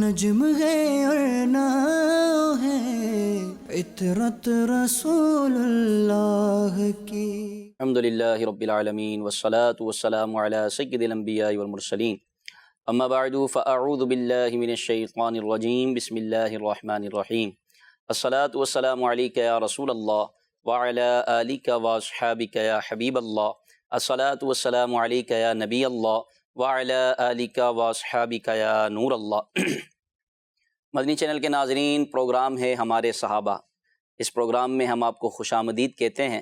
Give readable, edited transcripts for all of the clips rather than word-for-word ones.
نجم ہے اور ناؤ ہے عطرت رسول اللہ کی۔ الحمدللہ رب العالمین والصلاة والسلام علی سید الانبیاء والمرسلین، اما بعد فاعوذ باللہ من الشیطان الرجیم، بسم اللہ الرحمن الرحیم۔ الصلاة والسلام علیک یا رسول اللہ وعلی آلک واصحابک یا حبیب اللہ۔ الصلاة والسلام علیک یا نبی اللہ وعلی آلک واصحابک یا نور اللہ۔ مدنی چینل کے ناظرین، پروگرام ہے ہمارے صحابہ۔ اس پروگرام میں ہم آپ کو خوش آمدید کہتے ہیں۔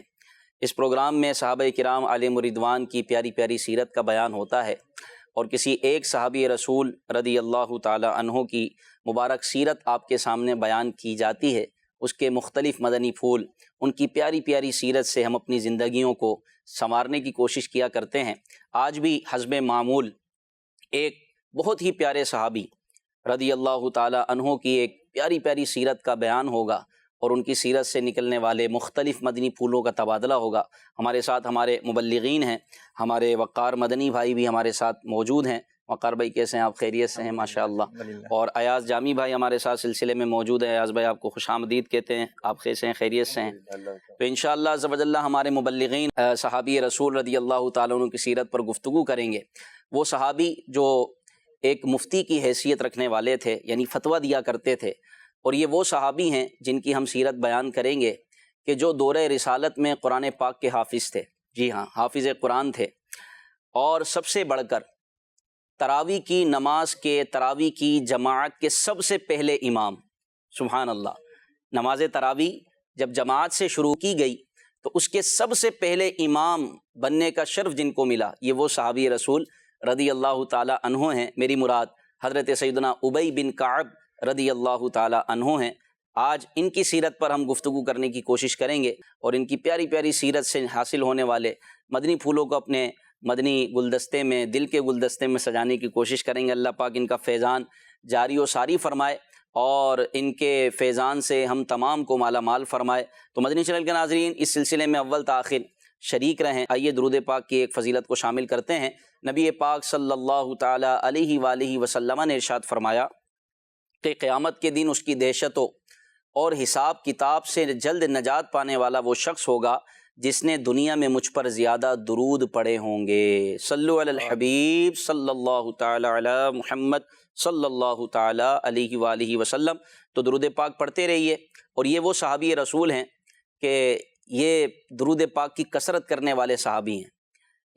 اس پروگرام میں صحابہ کرام علیہم الرضوان کی پیاری پیاری سیرت کا بیان ہوتا ہے، اور کسی ایک صحابی رسول رضی اللہ تعالی عنہ کی مبارک سیرت آپ کے سامنے بیان کی جاتی ہے۔ اس کے مختلف مدنی پھول، ان کی پیاری پیاری سیرت سے ہم اپنی زندگیوں کو سنوارنے کی کوشش کیا کرتے ہیں۔ آج بھی حسب معمول ایک بہت ہی پیارے صحابی رضی اللہ تعالی عنہ کی ایک پیاری پیاری سیرت کا بیان ہوگا، اور ان کی سیرت سے نکلنے والے مختلف مدنی پھولوں کا تبادلہ ہوگا۔ ہمارے ساتھ ہمارے مبلغین ہیں، ہمارے وقار مدنی بھائی بھی ہمارے ساتھ موجود ہیں۔ وقار بھائی کیسے ہیں آپ؟ خیریت سے ہیں؟ ماشاءاللہ۔ اور ایاز جامی بھائی ہمارے ساتھ سلسلے میں موجود ہیں۔ ایاز بھائی آپ کو خوش آمدید کہتے ہیں، آپ کیسے ہیں؟ خیریت سے ہیں؟ تو انشاءاللہ عز و جل ہمارے مبلغین صحابی رسول رضی اللہ تعالیٰ عنہ کی سیرت پر گفتگو کریں گے۔ وہ صحابی جو ایک مفتی کی حیثیت رکھنے والے تھے، یعنی فتویٰ دیا کرتے تھے، اور یہ وہ صحابی ہیں جن کی ہم سیرت بیان کریں گے کہ جو دورہ رسالت میں قرآن پاک کے حافظ تھے۔ جی ہاں، حافظ قرآن تھے، اور سب سے بڑھ کر تراویح کی نماز کے، تراویح کی جماعت کے سب سے پہلے امام۔ سبحان اللہ، نماز تراویح جب جماعت سے شروع کی گئی تو اس کے سب سے پہلے امام بننے کا شرف جن کو ملا، یہ وہ صحابی رسول رضی اللہ تعالی عنہ ہیں۔ میری مراد حضرت سیدنا ابی بن کعب رضی اللہ تعالی عنہ ہیں۔ آج ان کی سیرت پر ہم گفتگو کرنے کی کوشش کریں گے، اور ان کی پیاری پیاری سیرت سے حاصل ہونے والے مدنی پھولوں کو اپنے مدنی گلدستے میں، دل کے گلدستے میں سجانے کی کوشش کریں گے۔ اللہ پاک ان کا فیضان جاری و ساری فرمائے، اور ان کے فیضان سے ہم تمام کو مالا مال فرمائے۔ تو مدنی چینل کے ناظرین، اس سلسلے میں اول تاخیر شریک رہیں۔ آئیے درود پاک کی ایک فضیلت کو شامل کرتے ہیں۔ نبی پاک صلی اللہ تعالی علیہ وآلہ وسلم نے ارشاد فرمایا کہ قیامت کے دن اس کی دہشت اور حساب کتاب سے جلد نجات پانے والا وہ شخص ہوگا جس نے دنیا میں مجھ پر زیادہ درود پڑھے ہوں گے۔ صلو علی الحبیب صلی اللہ تعالی علی محمد صلی اللہ تعالی علیہ وآلہ وسلم۔ تو درود پاک پڑھتے رہیے۔ اور یہ وہ صحابی رسول ہیں کہ یہ درود پاک کی کثرت کرنے والے صحابی ہیں،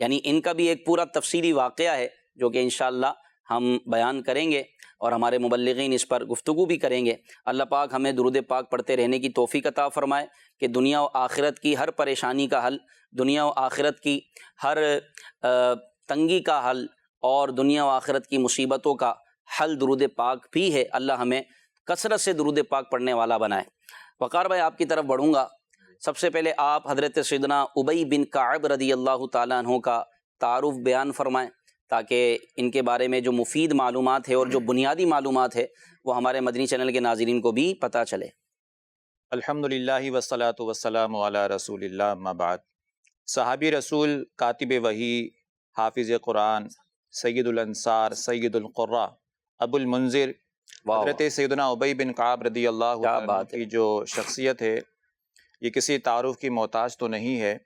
یعنی ان کا بھی ایک پورا تفصیلی واقعہ ہے جو کہ انشاءاللہ ہم بیان کریں گے، اور ہمارے مبلغین اس پر گفتگو بھی کریں گے۔ اللہ پاک ہمیں درود پاک پڑھتے رہنے کی توفیق عطا فرمائے کہ دنیا و آخرت کی ہر پریشانی کا حل، دنیا و آخرت کی ہر تنگی کا حل، اور دنیا و آخرت کی مصیبتوں کا حل درود پاک بھی ہے۔ اللہ ہمیں کثرت سے درود پاک پڑھنے والا بنائے۔ وقار بھائی آپ کی طرف بڑھوں گا۔ سب سے پہلے آپ حضرت سیدنا ابی بن کعب رضی اللہ تعالیٰ عنہ کا تعارف بیان فرمائیں، تاکہ ان کے بارے میں جو مفید معلومات ہے اور جو بنیادی معلومات ہے وہ ہمارے مدنی چینل کے ناظرین کو بھی پتہ چلے۔ الحمدللہ والصلاة والسلام علی رسول اللہ، اما بعد۔ صحابی رسول، کاتب وحی، حافظ قرآن، سید الانصار، سید القراء، ابو المنذر، حضرت سیدنا ابی بن کعب رضی اللہ عنہ کی جو شخصیت ہے یہ کسی تعارف کی محتاج تو نہیں ہے،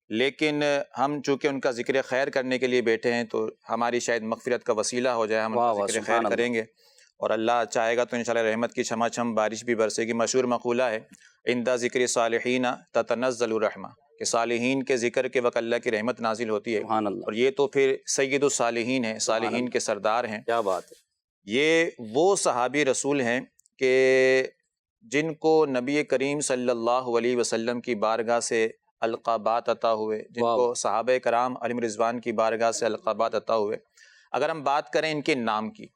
لیکن ہم چونکہ ان کا ذکر خیر کرنے کے لیے بیٹھے ہیں تو ہماری شاید مغفرت کا وسیلہ ہو جائے، ہم ان کا ذکر خیر کریں گے، اور اللہ چاہے گا تو انشاءاللہ رحمت کی چھما چھم بارش بھی برسے گی۔ مشہور مقولہ ہے عند ذکر صالحین تتنزل الرحمہ، کہ صالحین کے ذکر کے وقت اللہ کی رحمت نازل ہوتی ہے، اور یہ تو پھر سید الصالحین ہیں، صالحین کے سردار ہیں۔ کیا بات ہے! یہ وہ صحابی رسول ہیں کہ جن کو نبی کریم صلی اللہ علیہ وسلم کی بارگاہ سے القابات عطا ہوئے، جن کو صحابہ کرام علیہم رضوان کی بارگاہ سے القابات عطا ہوئے۔ اگر ہم بات کریں ان کے نام کی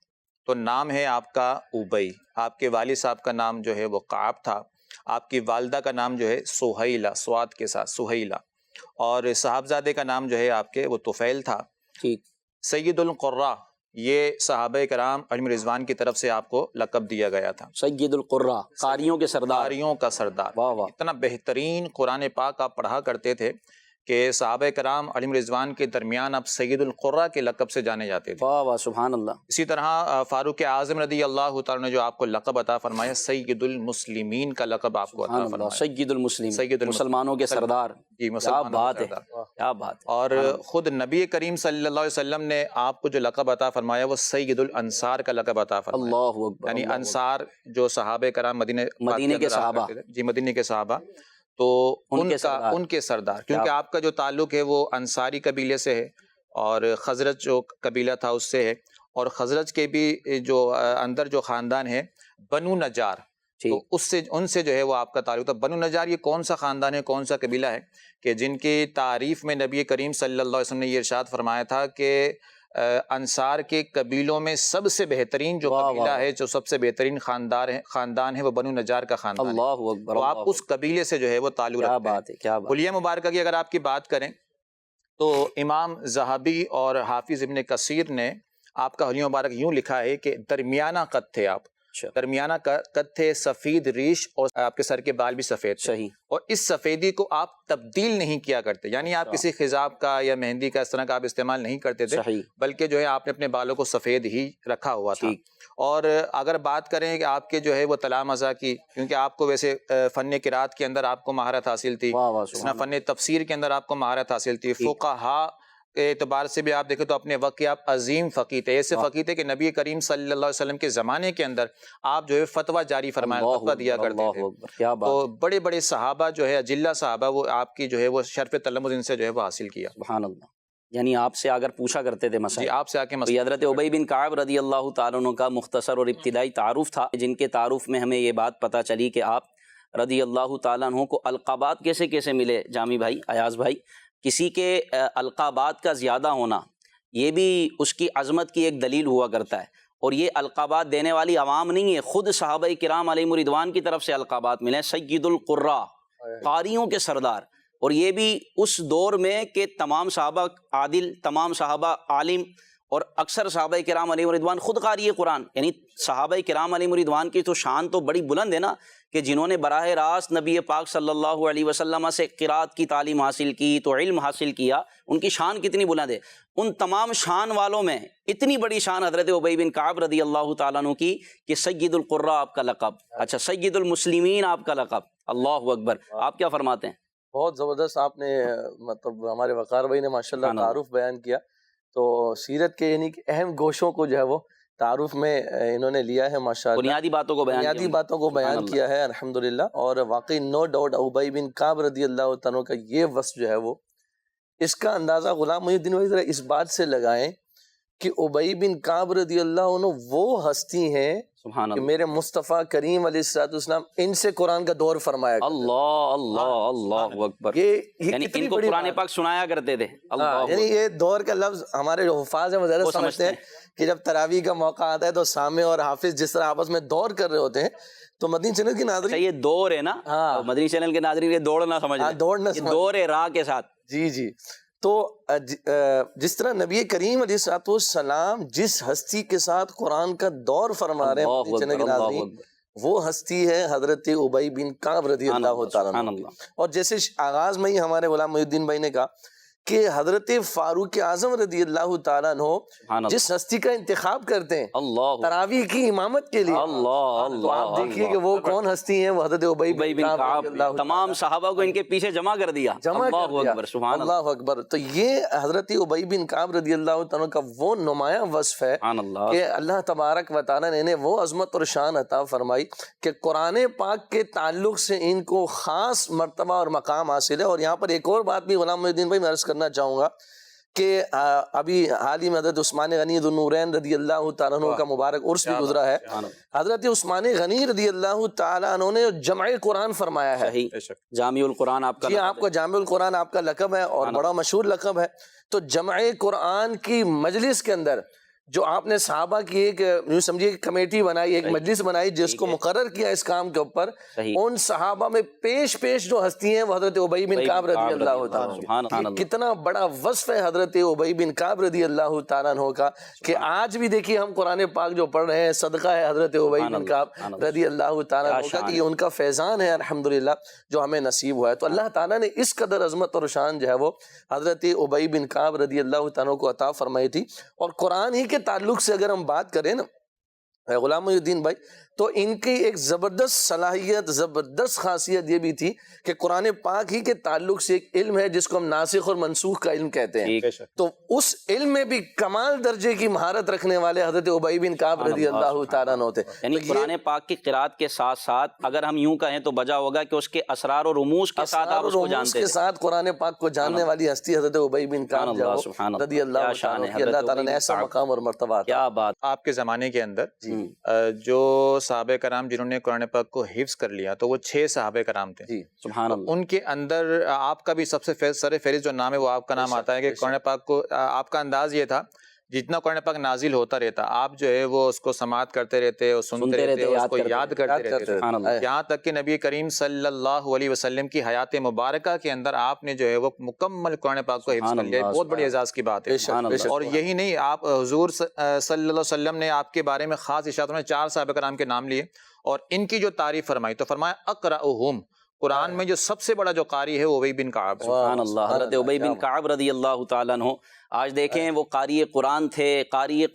تو نام ہے آپ کا ابی، آپ کے والد صاحب کا نام جو ہے وہ کعب تھا، آپ کی والدہ کا نام جو ہے سہیلہ، سواد کے ساتھ سہیلہ، اور صاحبزادے کا نام جو ہے آپ کے وہ طفیل تھا۔ سید القراء، یہ صحابہ کرام علیہم رضوان کی طرف سے آپ کو لقب دیا گیا تھا، سید القراء، قاریوں کے سردار، قاریوں کا سردار۔ اتنا بہترین قرآن پاک آپ پڑھا کرتے تھے کہ صحابہ کرام علیہم رضوان کے درمیان اب سید القرہ کے لقب سے جانے جاتے تھے۔ واہ واہ سبحان اللہ۔ اسی طرح فاروق اعظم رضی اللہ تعالیٰ نے جو آپ کو لقب عطا فرمایا، سید المسلمین کا لقب آپ کو عطا فرمایا، سید المسلمین، سید مسلمانوں کے سردار۔ جی، کیا مسلمانوں بات کے ہے، سردار۔ کیا بات ہے۔ اور خود نبی کریم صلی اللہ علیہ وسلم نے آپ کو جو لقب عطا فرمایا وہ سید الانصار کا لقب عطا فرمایا، اللہ اکبر، یعنی اللہ اکبر۔ انصار جو صحابہ کرام مدینے کے صحابہ، جی مدینے کے صحابہ، تو ان کے سردار، کیونکہ آپ کا جو تعلق ہے وہ انصاری قبیلے سے ہے اور خزرج جو قبیلہ تھا اس سے ہے، اور خزرج کے بھی جو اندر جو خاندان ہے بنو نجار، تو ان سے جو ہے وہ آپ کا تعلق تھا۔ بنو نجار یہ کون سا خاندان ہے، کون سا قبیلہ ہے کہ جن کی تعریف میں نبی کریم صلی اللہ علیہ وسلم نے یہ ارشاد فرمایا تھا کہ انصار کے قبیلوں میں سب سے بہترین جو قبیلہ ہے، جو سب سے بہترین خاندان ہے وہ بنو نجار کا خاندان ہے۔ اللہ اکبر، تو آپ اس قبیلے سے جو ہے وہ تعلق رکھتے ہیں۔ کیا بات ہے، کیا بات۔ حلیہ مبارکہ کی اگر آپ کی بات کریں تو امام ذہبی اور حافظ ابن کثیر نے آپ کا حلیہ مبارک یوں لکھا ہے کہ درمیانہ قد تھے آپ، درمیانہ قد تھے، سفید ریش، اور آپ کے سر کے بال بھی سفید تھے، صحیح، اور اس سفیدی کو آپ تبدیل نہیں کیا کرتے، یعنی آپ کسی خضاب کا یا مہندی کا اس طرح کا آپ استعمال نہیں کرتے تھے، صحیح، بلکہ جو ہے آپ نے اپنے بالوں کو سفید ہی رکھا ہوا تھا۔ اور اگر بات کریں کہ آپ کے جو ہے وہ تلامذہ کی، کیونکہ آپ کو ویسے فن قرات کے اندر آپ کو مہارت حاصل تھی، اس طرح فن تفسیر کے اندر آپ کو مہارت حاصل تھی، فقہاء کے اعتبار سے بھی آپ دیکھیں تو اپنے وقت کے آپ عظیم فقیہ تھے، ایسے فقیہ تھے کہ نبی کریم صلی اللہ علیہ وسلم کے زمانے کے اندر آپ جو ہے فتویٰ جاری فرمایا، فتویٰ دیا کرتے تھے، تو بڑے بڑے صحابہ جو ہے اجلہ صحابہ وہ آپ کی جو ہے وہ شرف تلمذ ان سے جو ہے وہ حاصل کیا۔ سبحان اللہ۔ یعنی آپ سے اگر پوچھا کرتے تھے مسائل، جی آپ سے آ کے مسئلہ، حضرت ابی بن کعب رضی اللہ تعالیٰ عنہ کا مختصر اور ابتدائی تعارف تھا، جن کے تعارف میں ہمیں یہ بات پتہ چلی کہ آپ رضی اللہ تعالیٰ عنہ کو القابات کیسے کیسے ملے۔ جامی بھائی، ایاز بھائی، کسی کے القابات کا زیادہ ہونا یہ بھی اس کی عظمت کی ایک دلیل ہوا کرتا ہے، اور یہ القابات دینے والی عوام نہیں ہے، خود صحابہ کرام علیہم رضوان کی طرف سے القابات ملے، سید القراء، قاریوں کے سردار، اور یہ بھی اس دور میں کہ تمام صحابہ عادل، تمام صحابہ عالم، اور اکثر صحابہ کرام علیہم رضوان خود قاری قرآن، یعنی صحابہ کرام علیہم رضوان کی تو شان تو بڑی بلند ہے نا، کہ جنہوں نے براہ راست نبی پاک صلی اللہ علیہ وسلم سے قرات کی تعلیم حاصل کی، تو علم حاصل کیا، ان کی شان کتنی بلند ہے۔ ان تمام شان والوں میں اتنی بڑی شان حضرت ابی بن کعب رضی اللہ تعالیٰ عنہ کی کہ سید القراء آپ کا لقب، اچھا سید المسلمین آپ کا لقب، اللہ اکبر۔ آپ کیا فرماتے ہیں؟ بہت زبردست آپ نے مطلب ہمارے وقار بھائی نے ماشاءاللہ تعارف بیان کیا، تو سیرت کے یعنی کہ اہم گوشوں کو جو ہے وہ تعارف میں انہوں نے لیا ہے ماشاءاللہ، بنیادی باتوں کو بیان کیا ہے الحمدللہ، اور واقعی نو ڈاؤٹ ابی بن کعب رضی اللہ تعالیٰ کا یہ وصف جو ہے وہ، اس کا اندازہ غلام محی الدین بھائی ذرا اس بات سے لگائیں کہ ابی بن کعب رضی اللہ عنہ وہ ہستی ہیں کہ میرے مصطفیٰ کریم علیہ السلام ان سے قرآن کا دور فرمایا کرتے۔ اللہ اکبر، یعنی ان کو قرآن پاک سنایا کرتے تھے۔ یعنی یہ دور کا لفظ ہمارے جو حفاظ ہیں وہ زیادہ سمجھتے ہیں کہ جب تراویح کا موقع آتا ہے تو سامع اور حافظ جس طرح آپس میں دور کر رہے ہوتے ہیں، تو مدنی چینل کی ناظرین یہ دور ہے نا، مدنی چینل کے ناظرین یہ دوڑ نہ سمجھ، دور ہے راہ کے ساتھ۔ جی جی، تو جس طرح نبی کریم علیہ السلام جس ہستی کے ساتھ قرآن کا دور فرما رہے ہیں، وہ ہستی ہے حضرت ابی بن کعب رضی اللہ تعالیٰ عنہ۔ اور جیسے آغاز میں ہی ہمارے غلام محی الدین بھائی نے کہا کہ حضرت فاروق اعظم رضی اللہ تعالیٰ عنہ جس ہستی کا انتخاب کرتے ہیں تراویح کی امامت کے لیے، تو آپ دیکھیے کہ وہ کون ہستی ہیں، وہ حضرت ابی بن کعب، تمام صحابہ کو ان کے پیچھے جمع کر دیا۔ اللہ اکبر۔ تو یہ حضرت ابی بن کعب رضی اللہ تعالیٰ کا وہ نمایاں وصف ہے کہ اللہ تبارک و تعالیٰ نے انہیں وہ عظمت اور شان عطا فرمائی کہ قرآن پاک کے تعلق سے ان کو خاص مرتبہ اور مقام حاصل ہے۔ اور یہاں پر ایک اور بات بھی غلام محی الدین بھائی میں عرض کرنا چاہوں گا کہ ابھی حال ہی میں حضرت عثمان غنی ذو النورین رضی اللہ تعالیٰ عنہ کا مبارک عرس بھی گزرا ہے۔ حضرت عثمان غنی رضی اللہ تعالیٰ عنہ نے جمع قرآن فرمایا ہے، جامع القرآن آپ کا، جی آپ کا جامع القرآن آپ کا لقب ہے اور بڑا مشہور لقب ہے۔ تو جمع قرآن کی مجلس کے اندر جو آپ نے صحابہ کی ایک یوں سمجھیے کمیٹی بنائی, ایک مجلس بنائی جس کو مقرر کیا اس کام کے اوپر, ان صحابہ میں پیش جو ہستی ہیں وہ حضرت ابی بن کعب رضی اللہ تعالیٰ عنہ. کتنا بڑا وصف ہے حضرت ابی بن کعب رضی اللہ تعالیٰ عنہ کا, کہ آج بھی دیکھیے ہم قرآن پاک جو پڑھ رہے ہیں صدقہ ہے حضرت ابی بن کعب رضی اللہ تعالیٰ عنہ کا, کہ یہ ان کا فیضان ہے الحمدللہ جو ہمیں نصیب ہوا ہے. تو اللہ تعالیٰ نے اس قدر عظمت اور شان جو ہے وہ حضرت ابی بن کعب رضی اللہ تعالیٰ عنہ کو عطا فرمائی تھی. اور قرآن ہی کے تعلق سے اگر ہم بات کریں نا غلام محی الدین بھائی, تو ان کی ایک زبردست صلاحیت, زبردست خاصیت یہ بھی تھی کہ قرآن پاک ہی کے تعلق سے ایک علم ہے جس کو ہم ناسخ اور منسوخ کا علم کہتے ہیں. تو اس علم میں بھی کمال درجے کی مہارت رکھنے والے حضرت ابی بن کعب رضی اللہ تعالیٰ عنہ تھے. یعنی قرآن پاک کی قرات کے ساتھ ساتھ اگر ہم یوں کہیں تو بجا ہوگا کہ اس کے اسرار و رموز کے ساتھ آپ اس کو جانتے ہیں. کے ساتھ قرآن پاک کو جاننے والی ہستی حضرت ابی بن کعب رضی اللہ تعالیٰ عنہ. اللہ تعالیٰ نے ایسا مقام اور مرتبہ. کیا بات. آپ کے زمانے کے اندر جو صحابہ کرام جنہوں نے قرآن پاک کو حفظ کر لیا تو وہ 6 صحابہ کرام تھے. سبحان اللہ. ان کے اندر آپ کا بھی سب سے سر فہرست جو نام ہے وہ آپ کا نام آتا ہے, کہ قرآن پاک کو آپ کا انداز یہ تھا جتنا قرآن پاک نازل ہوتا رہتا آپ جو ہے وہ اس کو سماعت کرتے رہتے اور سنتے رہتے, اس کو یاد کرتے رہتے, یہاں تک کہ نبی کریم صلی اللہ علیہ وسلم کی حیات مبارکہ کے اندر آپ نے جو ہے وہ مکمل قرآن پاک کو حفظ کر لیا. بہت بڑی اعزاز کی بات ہے. اور یہی نہیں, آپ حضور صلی اللہ علیہ وسلم نے آپ کے بارے میں خاص ارشاد میں 4 صحابہ کرام کے نام لیے اور ان کی جو تعریف فرمائی تو فرمایا اقرأہم, قرآن میں جو سب سے بڑا جو قاری ہے وہ ابی بن کعب. سبحان اللہ. حضرت ابی بن کعب رضی اللہ تعالیٰ عنہ آج دیکھیں وہ قاری قرآن تھے, قاری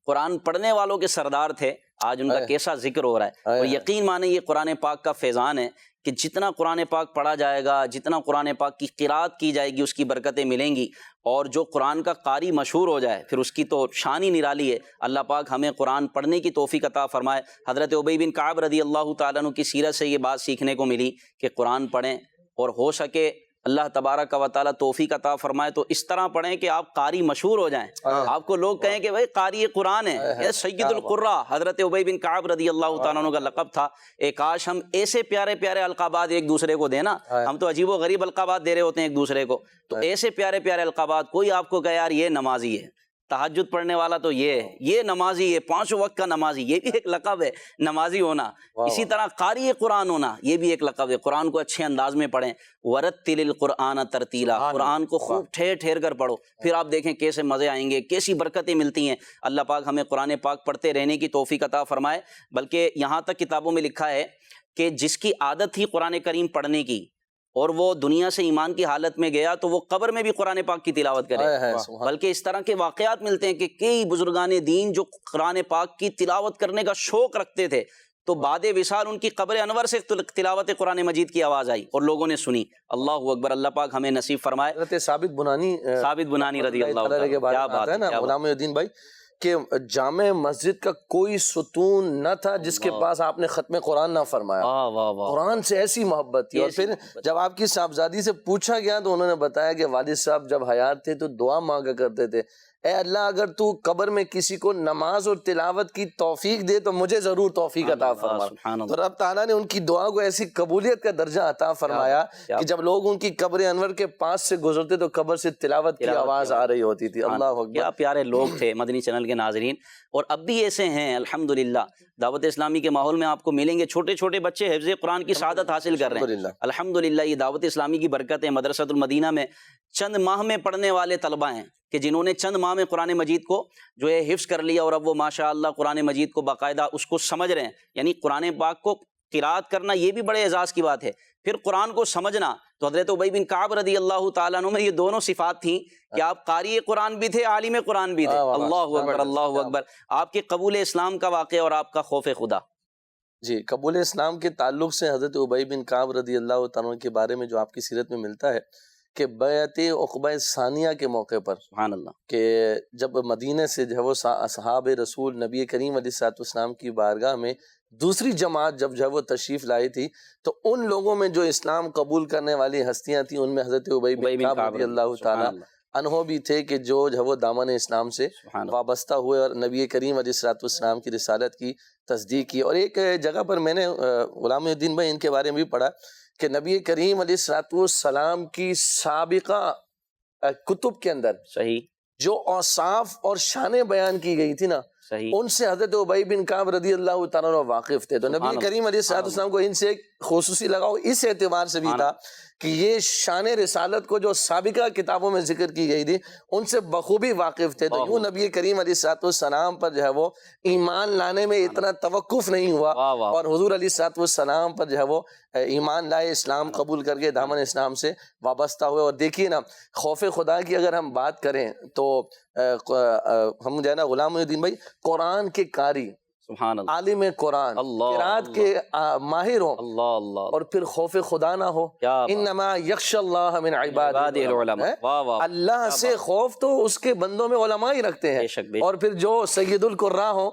قرآن پڑھنے والوں کے سردار تھے. آج ان کا کیسا ذکر ہو رہا ہے. اور یقین مانیں یہ قرآن پاک کا فیضان ہے کہ جتنا قرآن پاک پڑھا جائے گا, جتنا قرآن پاک کی قرات کی جائے گی, اس کی برکتیں ملیں گی. اور جو قرآن کا قاری مشہور ہو جائے پھر اس کی تو شان ہی نرالی ہے. اللہ پاک ہمیں قرآن پڑھنے کی توفیق عطا فرمائے. حضرت ابی بن کعب رضی اللہ تعالیٰ عنہ کی سیرت سے یہ بات سیکھنے کو ملی کہ قرآن پڑھیں, اور ہو سکے اللہ تبارک و تعالیٰ توفیق عطا فرمائے تو اس طرح پڑھیں کہ آپ قاری مشہور ہو جائیں, آپ کو لوگ کہیں کہ بھائی قاری قرآن ہے, سید القراء. حضرت ابی بن کعب رضی اللہ تعالیٰ عنہ کا لقب تھا. کاش ہم ایسے پیارے پیارے القابات ایک دوسرے کو دینا, ہم تو عجیب و غریب القابات دے رہے ہوتے ہیں ایک دوسرے کو, تو ایسے پیارے پیارے القابات. کوئی آپ کو کہے یار یہ نمازی ہے, تہجد پڑھنے والا تو یہ نمازی ہے, 5 وقت کا نمازی, یہ بھی ایک لقب ہے نمازی ہونا. اسی طرح قاری قرآن ہونا یہ بھی ایک لقب ہے. قرآن کو اچھے انداز میں پڑھیں, ورتل القرآن ترتیلا, قرآن کو خوب ٹھہر ٹھہر کر پڑھو, پھر آپ دیکھیں کیسے مزے آئیں گے, کیسی برکتیں ملتی ہیں. اللہ پاک ہمیں قرآن پاک پڑھتے رہنے کی توفیق عطا فرمائے. بلکہ یہاں تک کتابوں میں لکھا ہے کہ جس کی عادت تھی قرآن کریم پڑھنے کی اور وہ دنیا سے ایمان کی حالت میں گیا تو وہ قبر میں بھی قرآن پاک کی تلاوت کرے. بلکہ اس طرح کے واقعات ملتے ہیں کہ کئی بزرگان دین جو قرآن پاک کی تلاوت کرنے کا شوق رکھتے تھے تو بعد وصال ان کی قبر انور سے تلاوت قرآن مجید کی آواز آئی اور لوگوں نے سنی. اللہ اکبر. اللہ پاک ہمیں نصیب فرمائے. حضرت ثابت بنانی رضی اللہ عنہ کے بارے میں آتا ہے نا غلام محی الدین بھائی, کہ جامع مسجد کا کوئی ستون نہ تھا جس کے پاس آپ نے ختم قرآن نہ فرمایا. قرآن سے ایسی محبت تھی. اور پھر جب آپ کی صاحبزادی سے پوچھا گیا تو انہوں نے بتایا کہ والد صاحب جب حیات تھے تو دعا مانگا کرتے تھے, اے اللہ اگر تو قبر میں کسی کو نماز اور تلاوت کی توفیق دے تو مجھے ضرور توفیق عطا فرما. تو رب تعالیٰ نے ان کی دعا کو ایسی قبولیت کا درجہ عطا فرمایا کہ جب لوگ ان کی قبر انور کے پاس سے گزرتے تو قبر سے تلاوت کی آواز آ رہی ہوتی تھی. اللہ اکبر. کیا پیارے لوگ تھے مدنی چینل کے ناظرین, اور اب بھی ایسے ہیں الحمدللہ. دعوت اسلامی کے ماحول میں آپ کو ملیں گے چھوٹے چھوٹے بچے حفظ قرآن کی سعادت حاصل کر رہے ہیں الحمدللہ. یہ دعوت اسلامی کی برکت ہے. مدرسۃ المدینہ میں چند ماہ میں پڑھنے والے طلبہ ہیں کہ جنہوں نے چند ماہ میں قرآن مجید کو جو ہے حفظ کر لیا اور اب وہ ماشاءاللہ قرآن مجید کو باقاعدہ اس کو سمجھ رہے ہیں. یعنی قرآن پاک کو قرات کرنا یہ بھی بڑے اعزاز کی بات ہے, پھر قرآن کو سمجھنا. تو حضرت ابی بن کعب رضی اللہ تعالیٰ عنہ میں یہ دونوں صفات تھیں کہ آپ قاری قرآن بھی تھے, عالم قرآن بھی تھے. اللہ اکبر اللہ اکبر. آپ کے قبول اسلام کا واقعہ اور آپ کا خوف خدا. جی, قبول اسلام کے تعلق سے حضرت ابی بن کعب رضی اللہ تعالیٰ عنہ کے بارے میں جو آپ کی سیرت میں ملتا ہے کہ بیعت عقبہ ثانیہ کے موقع پر سبحان اللہ, کہ جب مدینے سے جو ہے وہ اصحاب رسول نبی کریم علیہ السلام کی بارگاہ میں دوسری جماعت جب جو ہے وہ تشریف لائی تھی تو ان لوگوں میں جو اسلام قبول کرنے والی ہستیاں تھیں ان میں حضرت ابی بن کعب رضی اللہ تعالیٰ عنہ بھی تھے کہ جو ہے وہ دامن اسلام سے وابستہ ہوئے اور نبی کریم علیہ السلام کی رسالت کی تصدیق کی. اور ایک جگہ پر میں نے غلام محی الدین بھائی ان کے بارے میں بھی پڑھا کہ نبی کریم علیہ السلام کی سابقہ کتب کے اندر صحیح جو اوصاف اور شانیں بیان کی گئی تھی نا، ان سے حضرت ابی بن کعب رضی اللہ تعالیٰ عنہ واقف تھے. تو نبی کریم علیہ الصلوۃ والسلام کو ان سے ایک خصوصی لگاؤ اس اعتبار سے بھی تھا کہ یہ شان رسالت کو جو سابقہ کتابوں میں ذکر کی گئی تھی ان سے بخوبی واقف تھے. تو یوں نبی کریم علیہ الصلوۃ والسلام پر جو ہے وہ ایمان لانے میں اتنا توقف نہیں ہوا، اور حضور علیہ الصلوۃ والسلام پر جو ہے وہ ایمان لائے، اسلام قبول کر کے دامن اسلام سے وابستہ ہوئے. اور دیکھیے نا، خوف خدا کی اگر ہم بات کریں تو ہم جو ہے نا غلام الدین بھائی قرآن کے قاری، سبحان اللہ، عالم قرآن، قرات کے ماہر ہوں، اور پھر خوف خدا نہ ہو. انما یخشی اللہ من عبادہ العلماء، اللہ سے خوف تو اس کے بندوں میں علماء ہی رکھتے ہیں. اور پھر جو سید القراء ہوں،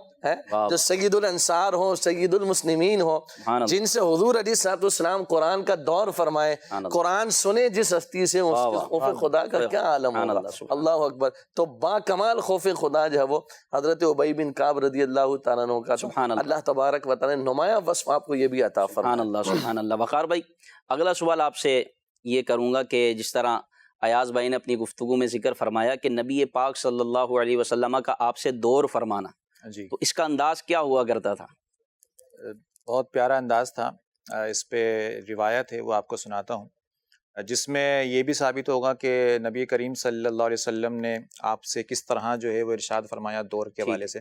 جو سید الانصار ہوں، سید المسلمین ہوں، جن سے حضور علیہ الصلوۃ والسلام قرآن کا دور فرمائے، قرآن سنے جس ہستی سے، اس کے خوف خدا کا کیا عالم ہوگا. اللہ اکبر. تو با کمال خوف خدا جو ہے وہ حضرت ابی بن کعب رضی اللہ تعالیٰ عنہ کا اللہ تبارک و تعالیٰ نے نمایاں وصف آپ کو یہ بھی عطا فرمایا. سبحان اللہ، سبحان اللہ. وقار بھائی، اگلا سوال آپ سے یہ کروں گا کہ جس طرح ایاز بھائی نے اپنی گفتگو میں ذکر فرمایا کہ نبی پاک صلی اللہ علیہ وسلم کا آپ سے دور فرمانا، جی، تو اس کا انداز کیا ہوا کرتا تھا؟ بہت پیارا انداز تھا. اس پہ روایت ہے، وہ آپ کو سناتا ہوں، جس میں یہ بھی ثابت ہوگا کہ نبی کریم صلی اللہ علیہ وسلم نے آپ سے کس طرح جو ہے وہ ارشاد فرمایا دور کے حوالے سے.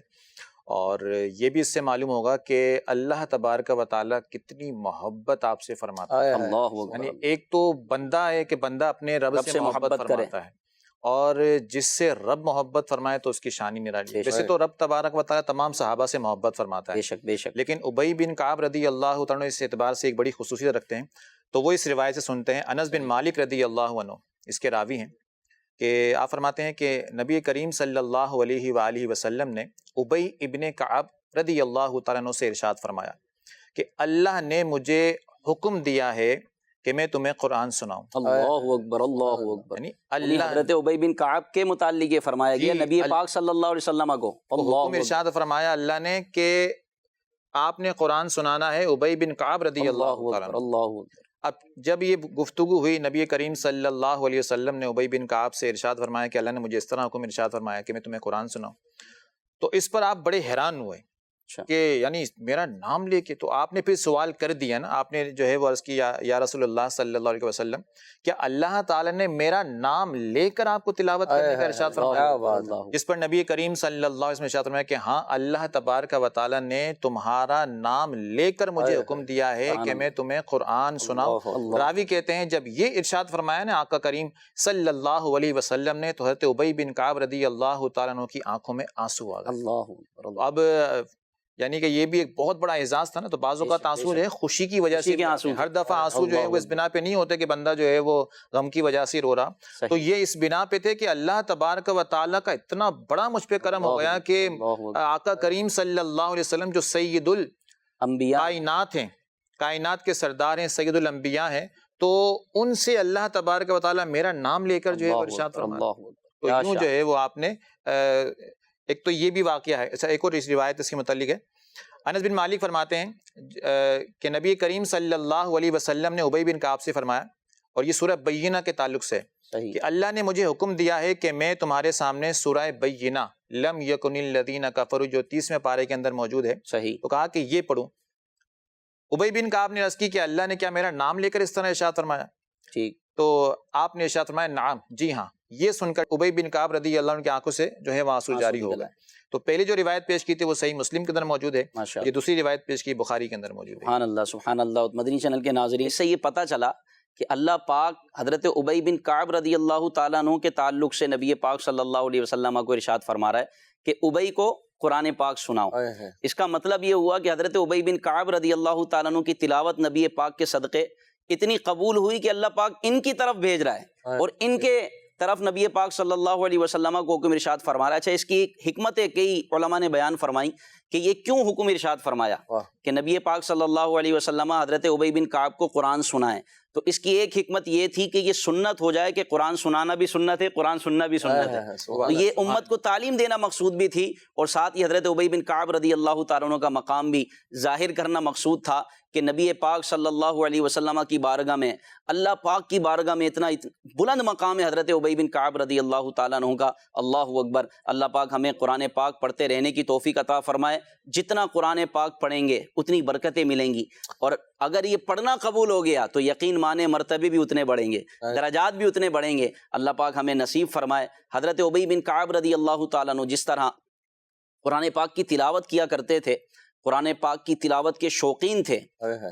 اور یہ بھی اس سے معلوم ہوگا کہ اللہ تبارک و تعالیٰ کتنی محبت آپ سے فرماتا ہے. یعنی ایک تو بندہ ہے کہ بندہ اپنے رب سے محبت فرماتا ہے، اور جس سے رب محبت فرمائے تو اس کی شان ہی نرالی ہے. ویسے تو رب تبارک و تعالیٰ تمام صحابہ سے محبت فرماتا ہے، بے شک، لیکن ابی بن کعب رضی اللہ عنہ اس اعتبار سے ایک بڑی خصوصیت رکھتے ہیں. تو وہ اس روایت سے سنتے ہیں، انس بن مالک رضی اللہ عنہ اس کے راوی ہیں، کہ آپ فرماتے ہیں کہ نبی کریم صلی اللہ علیہ وآلہ وسلم نے ابی ابن کعب رضی اللہ تعالیٰ عنہ سے ارشاد فرمایا کہ اللہ نے مجھے حکم دیا ہے کہ میں تمہیں قرآن سناؤں. اللہ اکبر، اللہ اکبر. یعنی اللہ حضرت ابی بن کعب کے متعلق یہ فرمایا گیا نبی پاک صلی اللہ علیہ وسلم کو حکم ارشاد فرمایا اللہ نے کہ آپ نے قرآن سنانا ہے ابی بن کعب رضی اللہ تعالیٰ عنہ. اللہ اکبر. اب جب یہ گفتگو ہوئی، نبی کریم صلی اللہ علیہ وسلم نے ابی بن کعب سے ارشاد فرمایا کہ اللہ نے مجھے اس طرح حکم ارشاد فرمایا کہ میں تمہیں قرآن سناؤں، تو اس پر آپ بڑے حیران ہوئے کہ یعنی میرا نام لے کے. تو آپ نے پھر سوال کر دیا نا، آپ نے جو ہے وہ عرض کیا یا رسول اللہ صلی اللہ علیہ وسلم، کیا اللہ تعالیٰ نے میرا نام لے کر آپ کو تلاوت کرنے کا ارشاد فرمایا؟ جس پر نبی کریم صلی اللہ علیہ وسلم ارشاد فرمایا کہ ہاں، اللہ تبارک و تعالیٰ نے تمہارا نام لے کر مجھے حکم دیا ہے کہ میں تمہیں قرآن سناؤں. راوی کہتے ہیں جب یہ ارشاد فرمایا نا آقا کریم صلی اللہ علیہ وسلم نے، تو حضرت ابی بن کعب رضی اللہ تعالیٰ عنہ کی آنکھوں میں آنسو آ گئے. اب یعنی کہ یہ بھی ایک بہت بڑا اعزاز تھا نا. تو بعض اوقات آنسو جو ہے خوشی کی وجہ سے، ہر دفعہ آنسو جو ہے وہ اس بنا پہ نہیں ہوتے کہ بندہ جو ہے وہ غم کی وجہ سے رو رہا. تو یہ اس بنا پہ تھے کہ اللہ تبارک و تعالیٰ کا اتنا بڑا مجھ پہ کرم ہو گیا کہ آقا کریم صلی اللہ علیہ وسلم جو سید الانبیاء کائنات ہیں، کائنات کے سردار ہیں، سید الانبیاء ہیں، تو ان سے اللہ تبارک و تعالیٰ میرا نام لے کر جو ہے ارشاد فرمایا. تو یوں جو ہے وہ آپ نے ایک تو یہ بھی واقعہ ہے. اچھا، ایک اور اس روایت اس کے متعلق ہے. انس بن مالک فرماتے ہیں کہ نبی کریم صلی اللہ علیہ وسلم نے ابی بن کعب سے فرمایا، اور یہ سورہ بینہ کے تعلق سے، کہ اللہ نے مجھے حکم دیا ہے کہ میں تمہارے سامنے سورہ بینہ لم یکن الذین کفروا جو 30ویں پارے کے اندر موجود ہے، تو کہا کہ یہ پڑھوں. ابی بن کعب نے عرض کی کہ اللہ نے کیا میرا نام لے کر اس طرح ارشاد فرمایا؟ ٹھیک. تو آپ نے ارشاد فرمایا نعم، جی ہاں. یہ سن کر ابی بن کعب رضی اللہ عنہ کی آنکھوں سے جو ہے وہ آنسو جاری ہو گئے. تو پہلی جو روایت پیش کی تھی وہ صحیح مسلم کے اندر موجود ہے، یہ دوسری روایت پیش کی بخاری کے اندر موجود ہے. سبحان اللہ، سبحان اللہ. مدنی چینل کے ناظرین، اس سے یہ پتہ چلا کہ اللہ پاک حضرت ابی بن کعب رضی اللہ تعالیٰ عنہ کے تعلق سے نبی پاک صلی اللہ علیہ وسلم کو ارشاد فرما رہا ہے کہ ابی کو قرآن پاک سناؤ. اس کا مطلب یہ ہوا کہ حضرت ابی بن کعب رضی اللہ تعالیٰ عنہ کی تلاوت نبی پاک کے صدقے اتنی قبول ہوئی کہ اللہ پاک ان کی طرف بھیج رہا ہے اور ان کے طرف نبی پاک صلی اللہ علیہ وسلم کو حکم ارشاد فرما رہا ہے. اچھا، اس کی حکمتیں کئی علماء نے بیان فرمائیں کہ یہ کیوں حکم ارشاد فرمایا کہ نبی پاک صلی اللہ علیہ وسلم حضرت ابی بن کعب کو قرآن سنائیں، تو اس کی ایک حکمت یہ تھی کہ یہ سنت ہو جائے کہ قرآن سنانا بھی سنت ہے، قرآن سننا بھی سنت ہے، تو یہ امت کو تعلیم دینا مقصود بھی تھی، اور ساتھ ہی حضرت ابی بن کعب رضی اللہ تعالیٰ عنہ کا مقام بھی ظاہر کرنا مقصود تھا کہ نبی پاک صلی اللہ علیہ وسلم کی بارگاہ میں، اللہ پاک کی بارگاہ میں اتنا بلند مقام ہے حضرت ابی بن کعب رضی اللہ تعالیٰ عنہ کا۔ اللہ اکبر۔ اللہ پاک ہمیں قرآن پاک پڑھتے رہنے کی توفیق عطا فرمائے، جتنا قرآن پاک پڑھیں گے اتنی برکتیں ملیں گی، اور اگر یہ پڑھنا قبول ہو گیا تو یقین مانے مرتبے بھی اتنے بڑھیں گے، درجات بھی اتنے بڑھیں گے۔ اللہ پاک ہمیں نصیب فرمائے۔ حضرت ابی بن کعب رضی اللہ تعالیٰ عنہ جس طرح قرآن پاک کی تلاوت کیا کرتے تھے، قرآن پاک کی تلاوت کے شوقین تھے،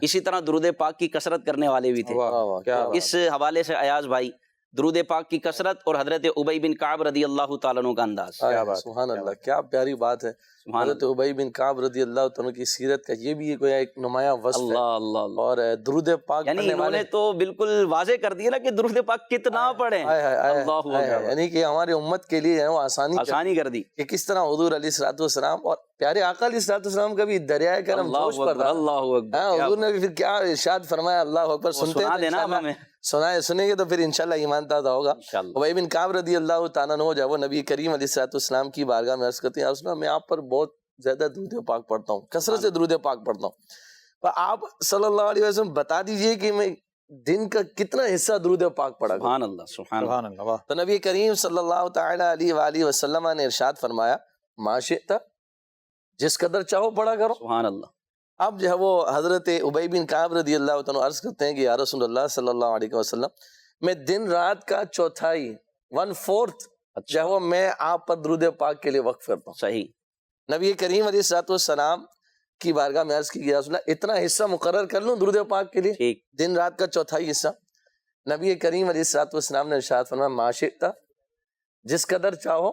اسی طرح درود پاک کی کثرت کرنے والے بھی تھے۔ اس حوالے سے ایاز بھائی، درود پاک کی کثرت اور حضرت ابی بن کعب رضی اللہ تعالیٰ عنہ کا انداز۔ سبحان اللہ، کیا پیاری بات ہے۔ حضرت ابی بن کعب رضی اللہ تعالیٰ کی سیرت کا یہ بھی کوئی ایک نمایاں وصف ہے، اور درود پاک یعنی انہوں نے تو بالکل واضح کر دیا نا کہ درود پاک کتنا پڑھیں، یعنی کہ ہماری امت کے لیے وہ آسانی کر دی کہ کس طرح حضور علیہ الصلوۃ والسلام اور پیارے آقا علیہ الصلوۃ والسلام کا بھی دریائے کرم جوش پر رہا۔ حضور نے پھر کیا ارشاد فرمایا، اللہ اکبر، سنیں گے تو پھر انشاءاللہ ایمان تازہ ہوگا۔ ابی بن کعب رضی اللہ تعالیٰ عنہ جب وہ نبی کریم علیہ الصلوۃ والسلام کی بارگاہ میں عرض کرتے ہیں، رسول اللہ میں آپ پر بہت زیادہ درود پاک پڑھتا ہوں، کثرت سے درود پاک پڑھتا ہوں، پر آپ صلی اللہ علیہ وسلم بتا دیجئے کہ میں دن کا کتنا حصہ درود پاک پڑھا کروں۔ سبحان اللہ، سبحان اللہ۔ تو نبی کریم صلی اللہ تعالی علیہ وآلہ وسلم نے ارشاد فرمایا، ما شئت، جس قدر چاہو پڑھا کرو۔ سبحان اللہ۔ اب جو ہے وہ حضرت ابی بن کعب رضی اللہ عنہ عرض کرتے ہیں کہ یا رسول اللہ صلی اللہ علیہ وسلم، میں دن رات کا چوتھائی 1/4 جو ہے وہ میں آپ پر درود پاک کے لیے وقف کرتا ہوں۔ صحیح۔ نبی کریم علیہ الصلوۃ والسلام کی بارگاہ میں عرض کی، یا رسول اللہ اتنا حصہ مقرر کر لوں درود پاک کے لیے، دن رات کا چوتھائی حصہ۔ نبی کریم علیہ الصلوۃ والسلام نے ارشاد فرمایا، ما شئت، جس قدر چاہو،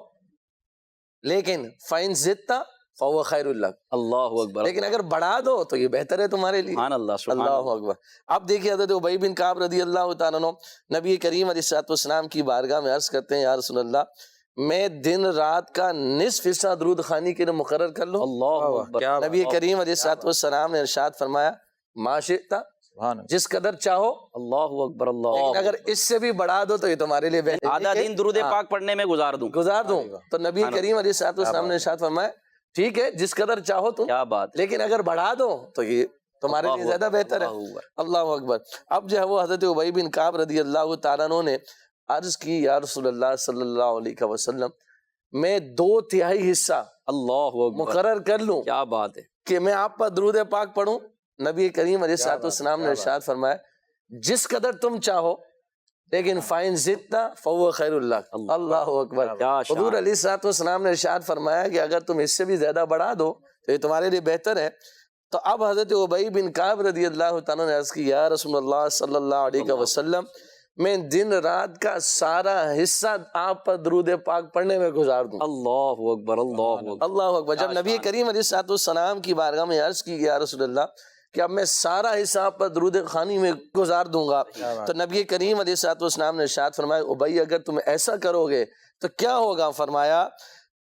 لیکن فَإِن زِدْتَ فَهُوَ خَيْرٌ لَكَ، اللہ اکبر، لیکن اگر بڑھا دو تو یہ بہتر ہے تمہارے لیے۔ سبحان اللہ، سبحان اللہ اکبر۔ اب دیکھیے حضرت ابی بن کعب رضی اللہ تعالیٰ عنہ نبی کریم علیہ الصلوۃ والسلام کی بارگاہ میں عرض کرتے ہیں، یا رسول اللہ میں دن رات کا نصف حصہ درود خوانی کے لیے مقرر کر لوں۔ اللہ اکبر۔ نبی کریم علیہ الصلوۃ والسلام نے ارشاد فرمایا، ما شئت، جس قدر چاہو، اللہ اکبر، اللہ، لیکن اگر اس سے بھی بڑھا دو تو یہ تمہارے لیے بہتر ہے۔ آدھا دن درود پاک پڑھنے میں گزار دوں۔ تو نبی کریم علیہ الصلوۃ والسلام نے ارشاد فرمایا، ٹھیک ہے جس قدر چاہو تم، کیا بات، لیکن اگر بڑھا دو تو یہ تمہارے لیے زیادہ بہتر ہے۔ اللہ اکبر۔ اب جو ہے وہ حضرت ابی بن کعب رضی اللہ تعالیٰ عنہ نے عرض کی، یا رسول اللہ صلی اللہ علیہ وسلم میں 2/3 حصہ اللہ مقرر کر لوں، کیا بات ہے، کہ میں آپ پر درود پاک پڑھوں۔ نبی کریم علیہ الصلوۃ والسلام نے ارشاد فرمایا، جس قدر تم چاہو، لیکن فَإِن زِدْتَ فَهُوَ خَيْرٌ لَكَ۔ اللہ اکبر۔ حضور علیہ الصلوۃ والسلام نے ارشاد فرمایا کہ اگر تم اس سے بھی زیادہ بڑھا دو تو یہ تمہارے لیے بہتر ہے۔ تو اب حضرت ابی بن کعب رضی اللہ تعالیٰ نے عرض کی، یا رسول اللہ صلی اللہ علیہ وسلم میں دن رات کا سارا حصہ آپ پر درود پاک پڑھنے میں گزار دوں۔ اللہ اکبر، اللہ اکبر، اللہ اکبر۔ جب نبی کریم علیہ الصلوۃ والسلام کی بارگاہ میں عرض کی، یا رسول اللہ کہ اب میں سارا حصہ آپ پر درود خوانی میں گزار دوں گا، تو نبی کریم علیہ الصلوۃ والسلام نے ارشاد فرمایا، ابی اگر تم ایسا کرو گے تو کیا ہوگا؟ فرمایا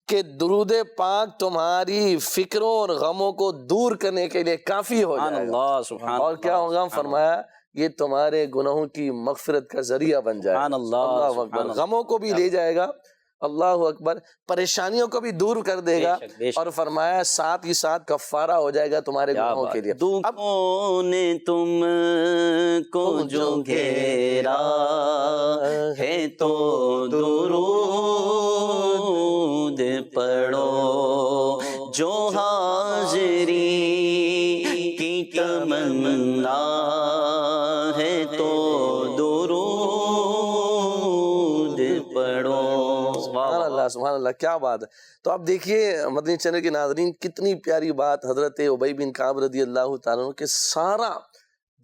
کہ درود پاک تمہاری فکروں اور غموں کو دور کرنے کے لیے کافی ہو جائے گا، اور کیا ہوگا؟ فرمایا یہ تمہارے گناہوں کی مغفرت کا ذریعہ بن جائے گا۔ اللہ اکبر۔ غموں کو بھی لے جائے گا، اللہ اکبر، پریشانیوں کو بھی دور کر دے گا، اور فرمایا ساتھ ہی ساتھ کفارہ ہو جائے گا تمہارے گناہوں کے لیے۔ دکھوں نے تم کو جو گھیرا ہے تو درود پڑھو، جو حاضری کی تمنا ہے تو درود پڑھو۔ سبحان اللہ، سبحان اللہ، کیا بات ہے۔ تو اب دیکھیے مدنی چینل کے ناظرین، کتنی پیاری بات حضرت ابی بن کعب رضی اللہ تعالیٰ عنہ کہ سارا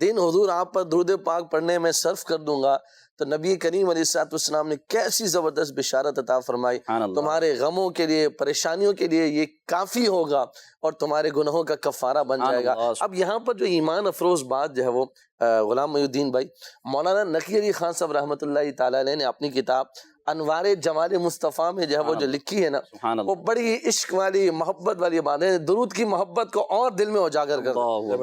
دن حضور آپ پر درود پاک پڑھنے میں صرف کر دوں گا، تو نبی کریم علیہ الصلوۃ والسلام نے کیسی زبردست بشارت عطا فرمائی، تمہارے غموں کے لیے، پریشانیوں کے لیے یہ کافی ہوگا، اور تمہارے گناہوں کا کفارہ بن جائے گا۔ اب یہاں پر جو ایمان افروز بات جو ہے وہ غلام محی الدین بھائی، مولانا نقی علی خان صاحب رحمۃ اللہ تعالیٰ علیہ نے اپنی کتاب انوار جمال مصطفیٰ میں جو ہے وہ جو لکھی ہے نا، وہ بڑی عشق والی محبت والی بات ہے، درود کی محبت کو اور دل میں اجاگر کر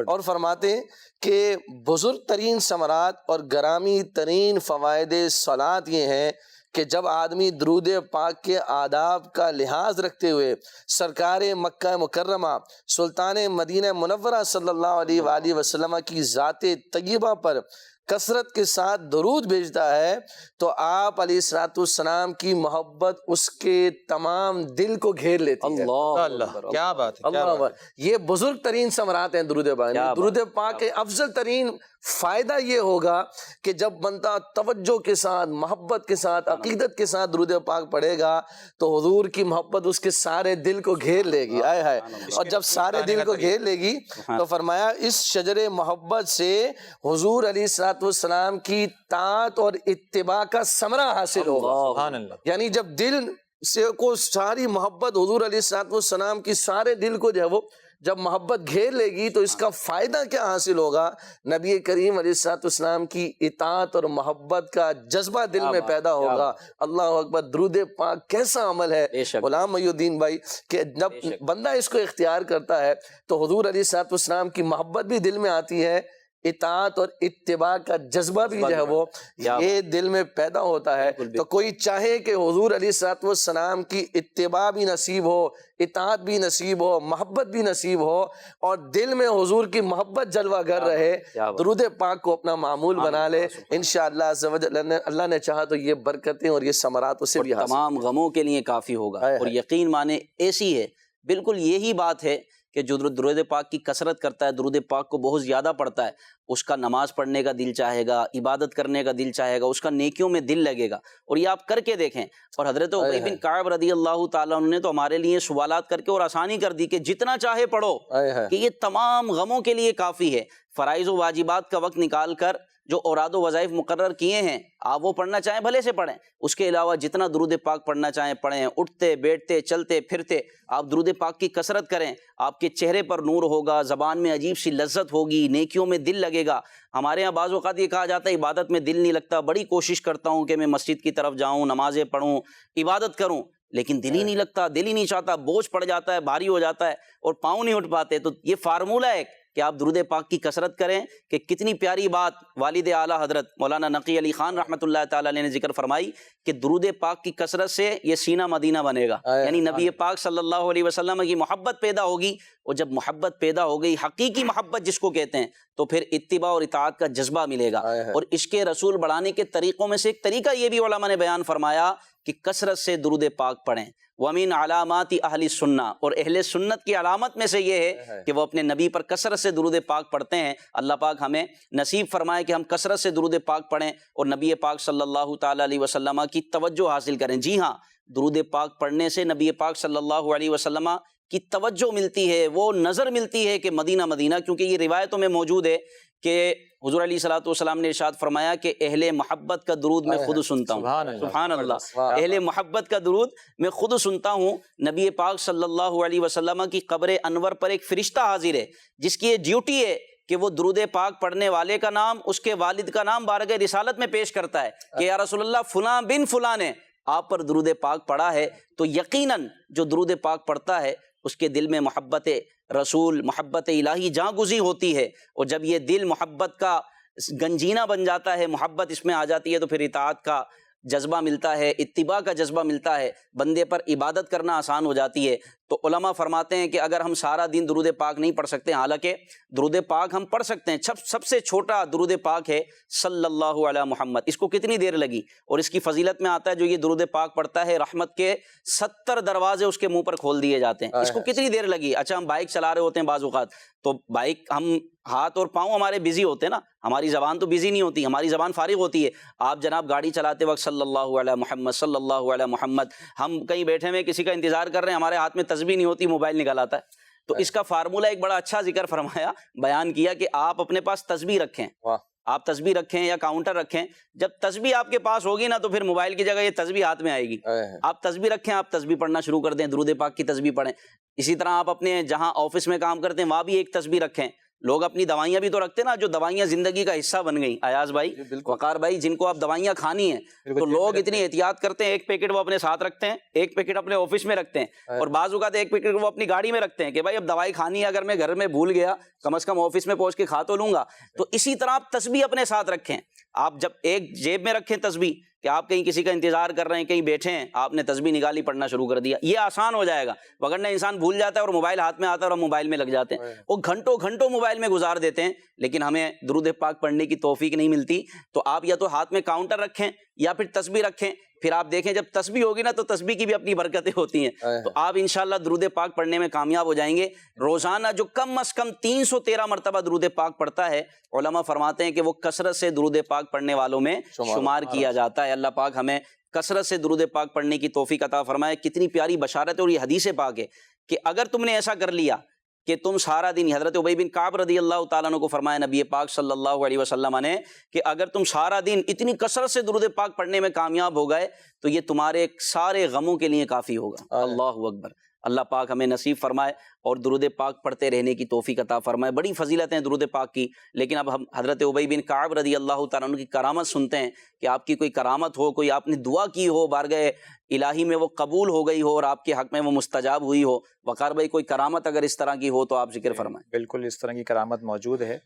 اور فرماتے ہیں کہ بزرگ ترین ثمرات اور گرامی ترین فوائد صلاۃ یہ ہیں کہ جب آدمی درود پاک کے آداب کا لحاظ رکھتے ہوئے سرکار مکہ مکرمہ سلطان مدینہ منورہ صلی اللہ علیہ وآلہ وسلم کی ذات طیبہ پر کثرت کے ساتھ درود بھیجتا ہے تو آپ علیہ الصلوۃ والسلام کی محبت اس کے تمام دل کو گھیر لیتی ہے۔ اللہ کیا بات ہے، اللہ، یہ بزرگ ترین ثمرات ہیں درود پاک۔ درود پاک کے افضل ترین فائدہ یہ ہوگا کہ جب بندہ توجہ کے ساتھ، محبت کے ساتھ، عقیدت کے ساتھ درود پاک پڑھے گا تو حضور کی محبت اس کے سارے دل کو گھیر لے گی، آئے ہائے، اور جب سارے دل کو گھیر لے گی تو فرمایا اس شجر محبت سے حضور علیہ الصلوۃ والسلام کی طاعت اور اتباع کا ثمرہ حاصل ہوگا۔ یعنی جب دل سے کو ساری محبت حضور علیہ الصلوۃ والسلام کی سارے دل کو جو ہے وہ جب محبت گھیر لے گی تو اس کا فائدہ کیا حاصل ہوگا؟ نبی کریم علیہ الصلوۃ والسلام کی اطاعت اور محبت کا جذبہ دل میں پیدا ہوگا۔ اللہ اکبر، درود پاک کیسا عمل ہے غلام محی الدین بھائی کہ جب بندہ اس کو اختیار کرتا ہے تو حضور علیہ الصلوۃ والسلام کی محبت بھی دل میں آتی ہے، اطاعت اور اتباع کا جذبہ بھی جو ہے وہ یہ دل میں پیدا ہوتا ہے۔ تو کوئی چاہے کہ حضور علیہ الصلوۃ والسلام کی اتباع بھی نصیب ہو، اطاعت بھی نصیب ہو، محبت بھی نصیب ہو، اور دل میں حضور کی محبت جلوہ گر رہے، درود پاک کو اپنا معمول بنا لے، انشاءاللہ عز و جل اللہ نے چاہا تو یہ برکتیں اور یہ ثمرات اسے بھی حاصل تمام غموں کے لیے کافی ہوگا۔ اور یقین مانے ایسی ہے، بالکل یہی بات ہے کہ جو درود پاک کی کثرت کرتا ہے، درود پاک کو بہت زیادہ پڑھتا ہے، اس کا نماز پڑھنے کا دل چاہے گا، عبادت کرنے کا دل چاہے گا، اس کا نیکیوں میں دل لگے گا۔ اور یہ آپ کر کے دیکھیں۔ اور حضرت ابی بن کعب رضی اللہ تعالیٰ عنہ نے تو ہمارے لیے سوالات کر کے اور آسانی کر دی کہ جتنا چاہے پڑھو، کہ یہ تمام غموں کے لیے کافی ہے۔ فرائض و واجبات کا وقت نکال کر جو اوراد و وظائف مقرر کیے ہیں آپ وہ پڑھنا چاہیں بھلے سے پڑھیں، اس کے علاوہ جتنا درود پاک پڑھنا چاہیں پڑھیں، اٹھتے بیٹھتے چلتے پھرتے آپ درود پاک کی کثرت کریں، آپ کے چہرے پر نور ہوگا، زبان میں عجیب سی لذت ہوگی، نیکیوں میں دل لگے گا۔ ہمارے یہاں بعض اوقات یہ کہا جاتا ہے عبادت میں دل نہیں لگتا، بڑی کوشش کرتا ہوں کہ میں مسجد کی طرف جاؤں، نمازیں پڑھوں، عبادت کروں، لیکن دل ہی نہیں لگتا، دل ہی نہیں چاہتا، بوجھ پڑ جاتا ہے، بھاری ہو جاتا ہے اور پاؤں نہیں اٹھ پاتے۔ تو یہ فارمولہ ہے کہ آپ درود پاک کی کثرت کریں کہ کتنی پیاری بات والد اعلیٰ حضرت مولانا نقی علی خان رحمۃ اللہ تعالیٰ علیہ نے ذکر فرمائی کہ درود پاک کی کثرت سے یہ سینہ مدینہ بنے گا، یعنی نبی پاک صلی اللہ علیہ وسلم کی محبت پیدا ہوگی، اور جب محبت پیدا ہو گئی، حقیقی محبت جس کو کہتے ہیں، تو پھر اتباع اور اطاعت کا جذبہ ملے گا۔ اور عشق رسول بڑھانے کے طریقوں میں سے ایک طریقہ یہ بھی علماء نے بیان فرمایا کہ کثرت سے درود پاک پڑھیں۔ وَمِنْ عَلَامَاتِ أَهْلِ السُنَّةِ، اور اہل سنت کی علامت میں سے یہ ہے کہ وہ اپنے نبی پر کثرت سے درود پاک پڑھتے ہیں۔ اللہ پاک ہمیں نصیب فرمائے کہ ہم کثرت سے درود پاک پڑھیں اور نبی پاک صلی اللہ تعالیٰ علیہ وسلم کی توجہ حاصل کریں۔ جی ہاں، درود پاک پڑھنے سے نبی پاک صلی اللہ علیہ وسلم کی توجہ ملتی ہے، وہ نظر ملتی ہے کہ مدینہ مدینہ، کیونکہ یہ روایتوں میں موجود ہے کہ حضور علیہ الصلوۃ والسلام نے ارشاد فرمایا کہ اہل محبت کا درود میں خود سنتا ہوں۔ سبحان اللہ، اہل محبت کا درود میں خود سنتا ہوں۔ نبی پاک صلی اللہ علیہ وسلم کی قبر انور پر ایک فرشتہ حاضر ہے جس کی یہ ڈیوٹی ہے کہ وہ درود پاک پڑھنے والے کا نام، اس کے والد کا نام بارگاہ رسالت میں پیش کرتا ہے کہ یا رسول اللہ فلاں بن فلاں نے آپ پر درود پاک پڑھا ہے۔ تو یقیناً جو درود پاک پڑھتا ہے اس کے دل میں محبت رسول، محبت الہی جاں گزی ہوتی ہے، اور جب یہ دل محبت کا گنجینہ بن جاتا ہے، محبت اس میں آ جاتی ہے، تو پھر اطاعت کا جذبہ ملتا ہے، اتباع کا جذبہ ملتا ہے، بندے پر عبادت کرنا آسان ہو جاتی ہے۔ تو علماء فرماتے ہیں کہ اگر ہم سارا دن درود پاک نہیں پڑھ سکتے، حالانکہ درود پاک ہم پڑھ سکتے ہیں، سب سے چھوٹا درود پاک ہے صلی اللہ علی محمد، اس کو کتنی دیر لگی؟ اور اس کی فضیلت میں آتا ہے جو یہ درود پاک پڑھتا ہے رحمت کے 70 دروازے اس کے منہ پر کھول دیے جاتے ہیں۔ اس کو کتنی دیر لگی؟ اچھا ہم بائک چلا رہے ہوتے ہیں بعض اوقات، تو بائک ہم ہاتھ اور پاؤں ہمارے بزی ہوتے ہیں نا، ہماری زبان تو بزی نہیں ہوتی، ہماری زبان فارغ ہوتی ہے۔ آپ جناب گاڑی چلاتے وقت صلی اللہ علی محمد، صلی اللہ علی محمد، ہم کہیں بیٹھے ہوئے کسی کا انتظار کر رہے ہیں، ہمارے ہاتھ میں تسبیح نہیں ہوتی، موبائل نکل آتا ہے۔ تو اس کا فارمولہ ایک بڑا اچھا ذکر فرمایا، بیان کیا کہ آپ اپنے پاس تسبیح رکھیں، آپ تسبیح رکھیں یا کاؤنٹر رکھیں، جب تسبیح آپ کے پاس ہوگی نا تو پھر موبائل کی جگہ یہ تسبیح ہاتھ میں آئے گی۔ آپ تسبیح رکھیں، آپ تسبیح پڑھنا شروع کر دیں، درود پاک کی تسبیح پڑھیں۔ اسی طرح آپ اپنے جہاں آفس میں کام کرتے ہیں وہاں بھی ایک تسبیح رکھیں، لوگ اپنی دوائیاں بھی تو رکھتے ہیں نا، جو دوائیاں زندگی کا حصہ بن گئی. ایاز بھائی، وقار بھائی، جن کو اب دوائیاں کھانی ہیں تو لوگ اتنی احتیاط کرتے ہیں، ایک پیکٹ وہ اپنے ساتھ رکھتے ہیں، ایک پیکٹ اپنے آفس میں رکھتے ہیں، اور بعض اوقات ایک پیکٹ وہ اپنی گاڑی میں رکھتے ہیں کہ بھائی اب دوائی کھانی ہے، اگر میں گھر میں بھول گیا کم از کم آفس میں پہنچ کے کھا تو لوں گا. تو اسی طرح آپ تسبیح اپنے ساتھ رکھیں. آپ جب ایک جیب میں رکھیں تسبیح کہ آپ کہیں کسی کا انتظار کر رہے ہیں، کہیں بیٹھے ہیں، آپ نے تسبیح نکالی، پڑھنا شروع کر دیا، یہ آسان ہو جائے گا. وگرنہ انسان بھول جاتا ہے اور موبائل ہاتھ میں آتا ہے اور ہم موبائل میں لگ جاتے ہیں، وہ گھنٹوں گھنٹوں موبائل میں گزار دیتے ہیں، لیکن ہمیں درود پاک پڑھنے کی توفیق نہیں ملتی. تو آپ یا تو ہاتھ میں کاؤنٹر رکھیں یا پھر تسبیح رکھیں. پھر آپ دیکھیں جب تسبیح ہوگی نا تو تسبیح کی بھی اپنی برکتیں ہوتی ہیں. تو آپ انشاءاللہ درود پاک پڑھنے میں کامیاب ہو جائیں گے. روزانہ جو کم از کم 313 مرتبہ درود پاک پڑھتا ہے، علماء فرماتے ہیں کہ وہ کثرت سے درود پاک پڑھنے والوں میں شمار کیا جاتا ہے. اللہ پاک ہمیں کثرت سے درود پاک پڑھنے کی توفیق عطا فرمائے. کتنی پیاری بشارت ہے، اور یہ حدیث پاک ہے کہ اگر تم نے ایسا کر لیا کہ تم سارا دن، حضرت ابی بن کعب رضی اللہ تعالیٰ عنہ کو فرمایا نبی پاک صلی اللہ علیہ وسلم نے کہ اگر تم سارا دن اتنی کثرت سے درود پاک پڑھنے میں کامیاب ہو گئے تو یہ تمہارے سارے غموں کے لیے کافی ہوگا. اللہ اکبر. اللہ پاک ہمیں نصیب فرمائے اور درود پاک پڑھتے رہنے کی توفیق عطا فرمائے. بڑی فضیلت ہیں درود پاک کی. لیکن اب ہم حضرت ابی بن کعب رضی اللہ تعالیٰ عنہ کی کرامت سنتے ہیں کہ آپ کی کوئی کرامت ہو، کوئی آپ نے دعا کی ہو، بارگاہ الہی میں وہ قبول ہو گئی ہو اور آپ کے حق میں وہ مستجاب ہوئی ہو. وقار بھائی، کوئی کرامت اگر اس طرح کی ہو تو آپ ذکر فرمائیں. بالکل اس طرح کی کرامت موجود ہے.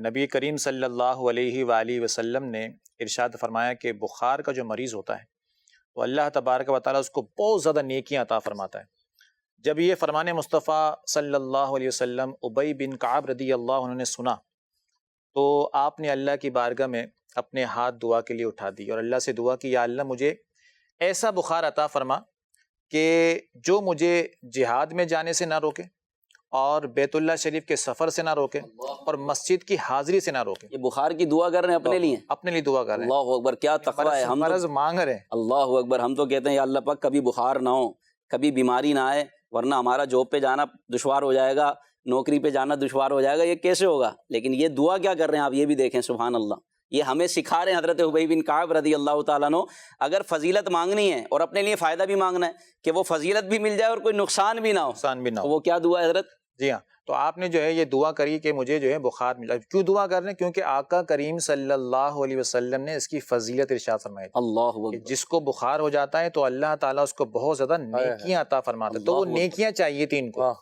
نبی کریم صلی اللہ علیہ وآلہ وسلم نے ارشاد فرمایا کہ بخار کا جو مریض ہوتا ہے تو اللہ تبارک و تعالیٰ اس کو بہت زیادہ نیکیاں عطا فرماتا ہے. جب یہ فرمان مصطفیٰ صلی اللہ علیہ وسلم ابی بن کعب رضی اللہ عنہ نے سنا تو آپ نے اللہ کی بارگاہ میں اپنے ہاتھ دعا کے لیے اٹھا دی اور اللہ سے دعا کی، یا اللہ مجھے ایسا بخار عطا فرما کہ جو مجھے جہاد میں جانے سے نہ روکے اور بیت اللہ شریف کے سفر سے نہ روکے اور مسجد کی حاضری سے نہ روکے. یہ بخار کی دعا کر رہے ہیں اپنے لیے، اپنے لیے دعا کر رہے ہیں. اللہ اکبر، کیا تقویٰ ہے. ہم مرض مانگ رہے ہیں. اللہ اکبر. ہم تو کہتے ہیں یا اللہ پاک کبھی بخار نہ ہو، کبھی بیماری نہ آئے، ورنہ ہمارا جاب پہ جانا دشوار ہو جائے گا، نوکری پہ جانا دشوار ہو جائے گا. یہ کیسے ہوگا؟ لیکن یہ دعا کیا کر رہے ہیں آپ، یہ بھی دیکھیں. سبحان اللہ. یہ ہمیں سکھا رہے ہیں حضرت ابی بن کعب رضی اللہ تعالیٰ عنہ. اگر فضیلت مانگنی ہے اور اپنے لیے فائدہ بھی مانگنا ہے کہ وہ فضیلت بھی مل جائے اور کوئی نقصان بھی نہ ہو، وہ کیا دعا ہے حضرت؟ جی ہاں، تو آپ نے جو ہے یہ دعا کری کہ مجھے جو ہے بخار ملا. کیوں دعا کر رہے ہیں؟ کیونکہ آقا کریم صلی اللہ علیہ وسلم نے اس کی فضیلت ارشاد فرمائی. اللہ اکبر. جس کو بخار ہو جاتا ہے تو اللہ تعالیٰ اس کو بہت زیادہ نیکیاں عطا فرماتا ہے. تو وہ نیکیاں چاہیے تھی ان کو،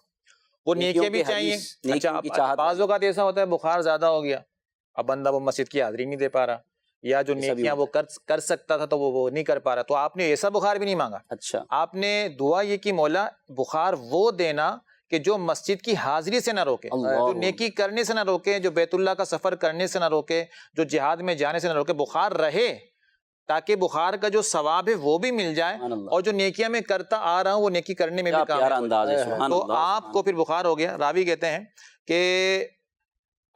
وہ نیکیاں بھی چاہیے. اچھا، بعض اوقات ایسا ہوتا ہے بخار زیادہ ہو گیا، اب بندہ وہ مسجد کی حاضری نہیں دے پا رہا، یا جو نیکیاں وہ کر سکتا تھا تو وہ نہیں کر پا رہا. تو آپ نے ایسا بخار بھی نہیں مانگا. اچھا، آپ نے دعا یہ کی مولا بخار وہ دینا کہ جو مسجد کی حاضری سے نہ روکے، جو نیکی کرنے سے نہ روکے، جو بیت اللہ کا سفر کرنے سے نہ روکے، جو جہاد میں جانے سے نہ روکے. بخار رہے تاکہ بخار کا جو ثواب ہے وہ بھی مل جائے اور جو نیکیاں میں کرتا آ رہا ہوں وہ نیکی کرنے میں بھی کامیاب ہو جائے. تو آپ کو پھر بخار ہو گیا. راوی کہتے ہیں کہ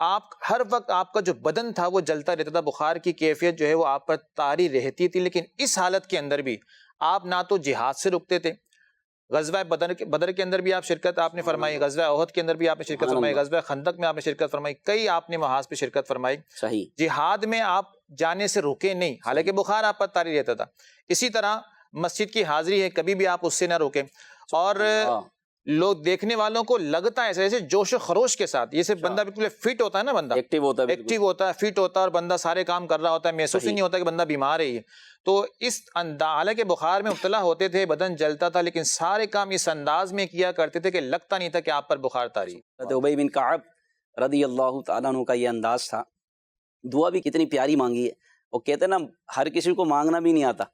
آپ ہر وقت آپ کا جو بدن تھا وہ جلتا رہتا تھا، بخار کی کیفیت جو ہے وہ آپ پر طاری رہتی تھی. لیکن اس حالت کے اندر بھی آپ نہ تو جہاد سے رکتے تھے، غزوہ بدر کے اندر بھی آپ شرکت آپ نے فرمائی، غزوہ احد کے اندر بھی آپ نے شرکت فرمائی، غزوہ خندق میں آپ نے شرکت فرمائی، کئی آپ نے محاذ پہ شرکت فرمائی. صحیح. جہاد میں آپ جانے سے رکے نہیں، حالانکہ بخار آپ پر طاری رہتا تھا. اسی طرح مسجد کی حاضری ہے، کبھی بھی آپ اس سے نہ روکیں. اور لوگ دیکھنے والوں کو لگتا ہے ایسے جوش و خروش کے ساتھ، یہ صرف بندہ بالکل فٹ ہوتا ہے نا، بندہ ایکٹیو ہوتا ہے، فٹ ہوتا ہے اور بندہ سارے کام کر رہا ہوتا ہے، محسوس ہی نہیں ہوتا کہ بندہ بیمار ہے. تو اس حالانکہ بخار میں مبتلا ہوتے تھے، بدن جلتا تھا، لیکن سارے کام اس انداز میں کیا کرتے تھے کہ لگتا نہیں تھا کہ آپ پر بخار طاری. ابی بن کعب رضی اللہ تعالیٰ عنہ کا یہ انداز تھا. دعا بھی کتنی پیاری مانگی ہے. وہ کہتے ہیں نا ہر کسی کو مانگنا بھی نہیں آتا،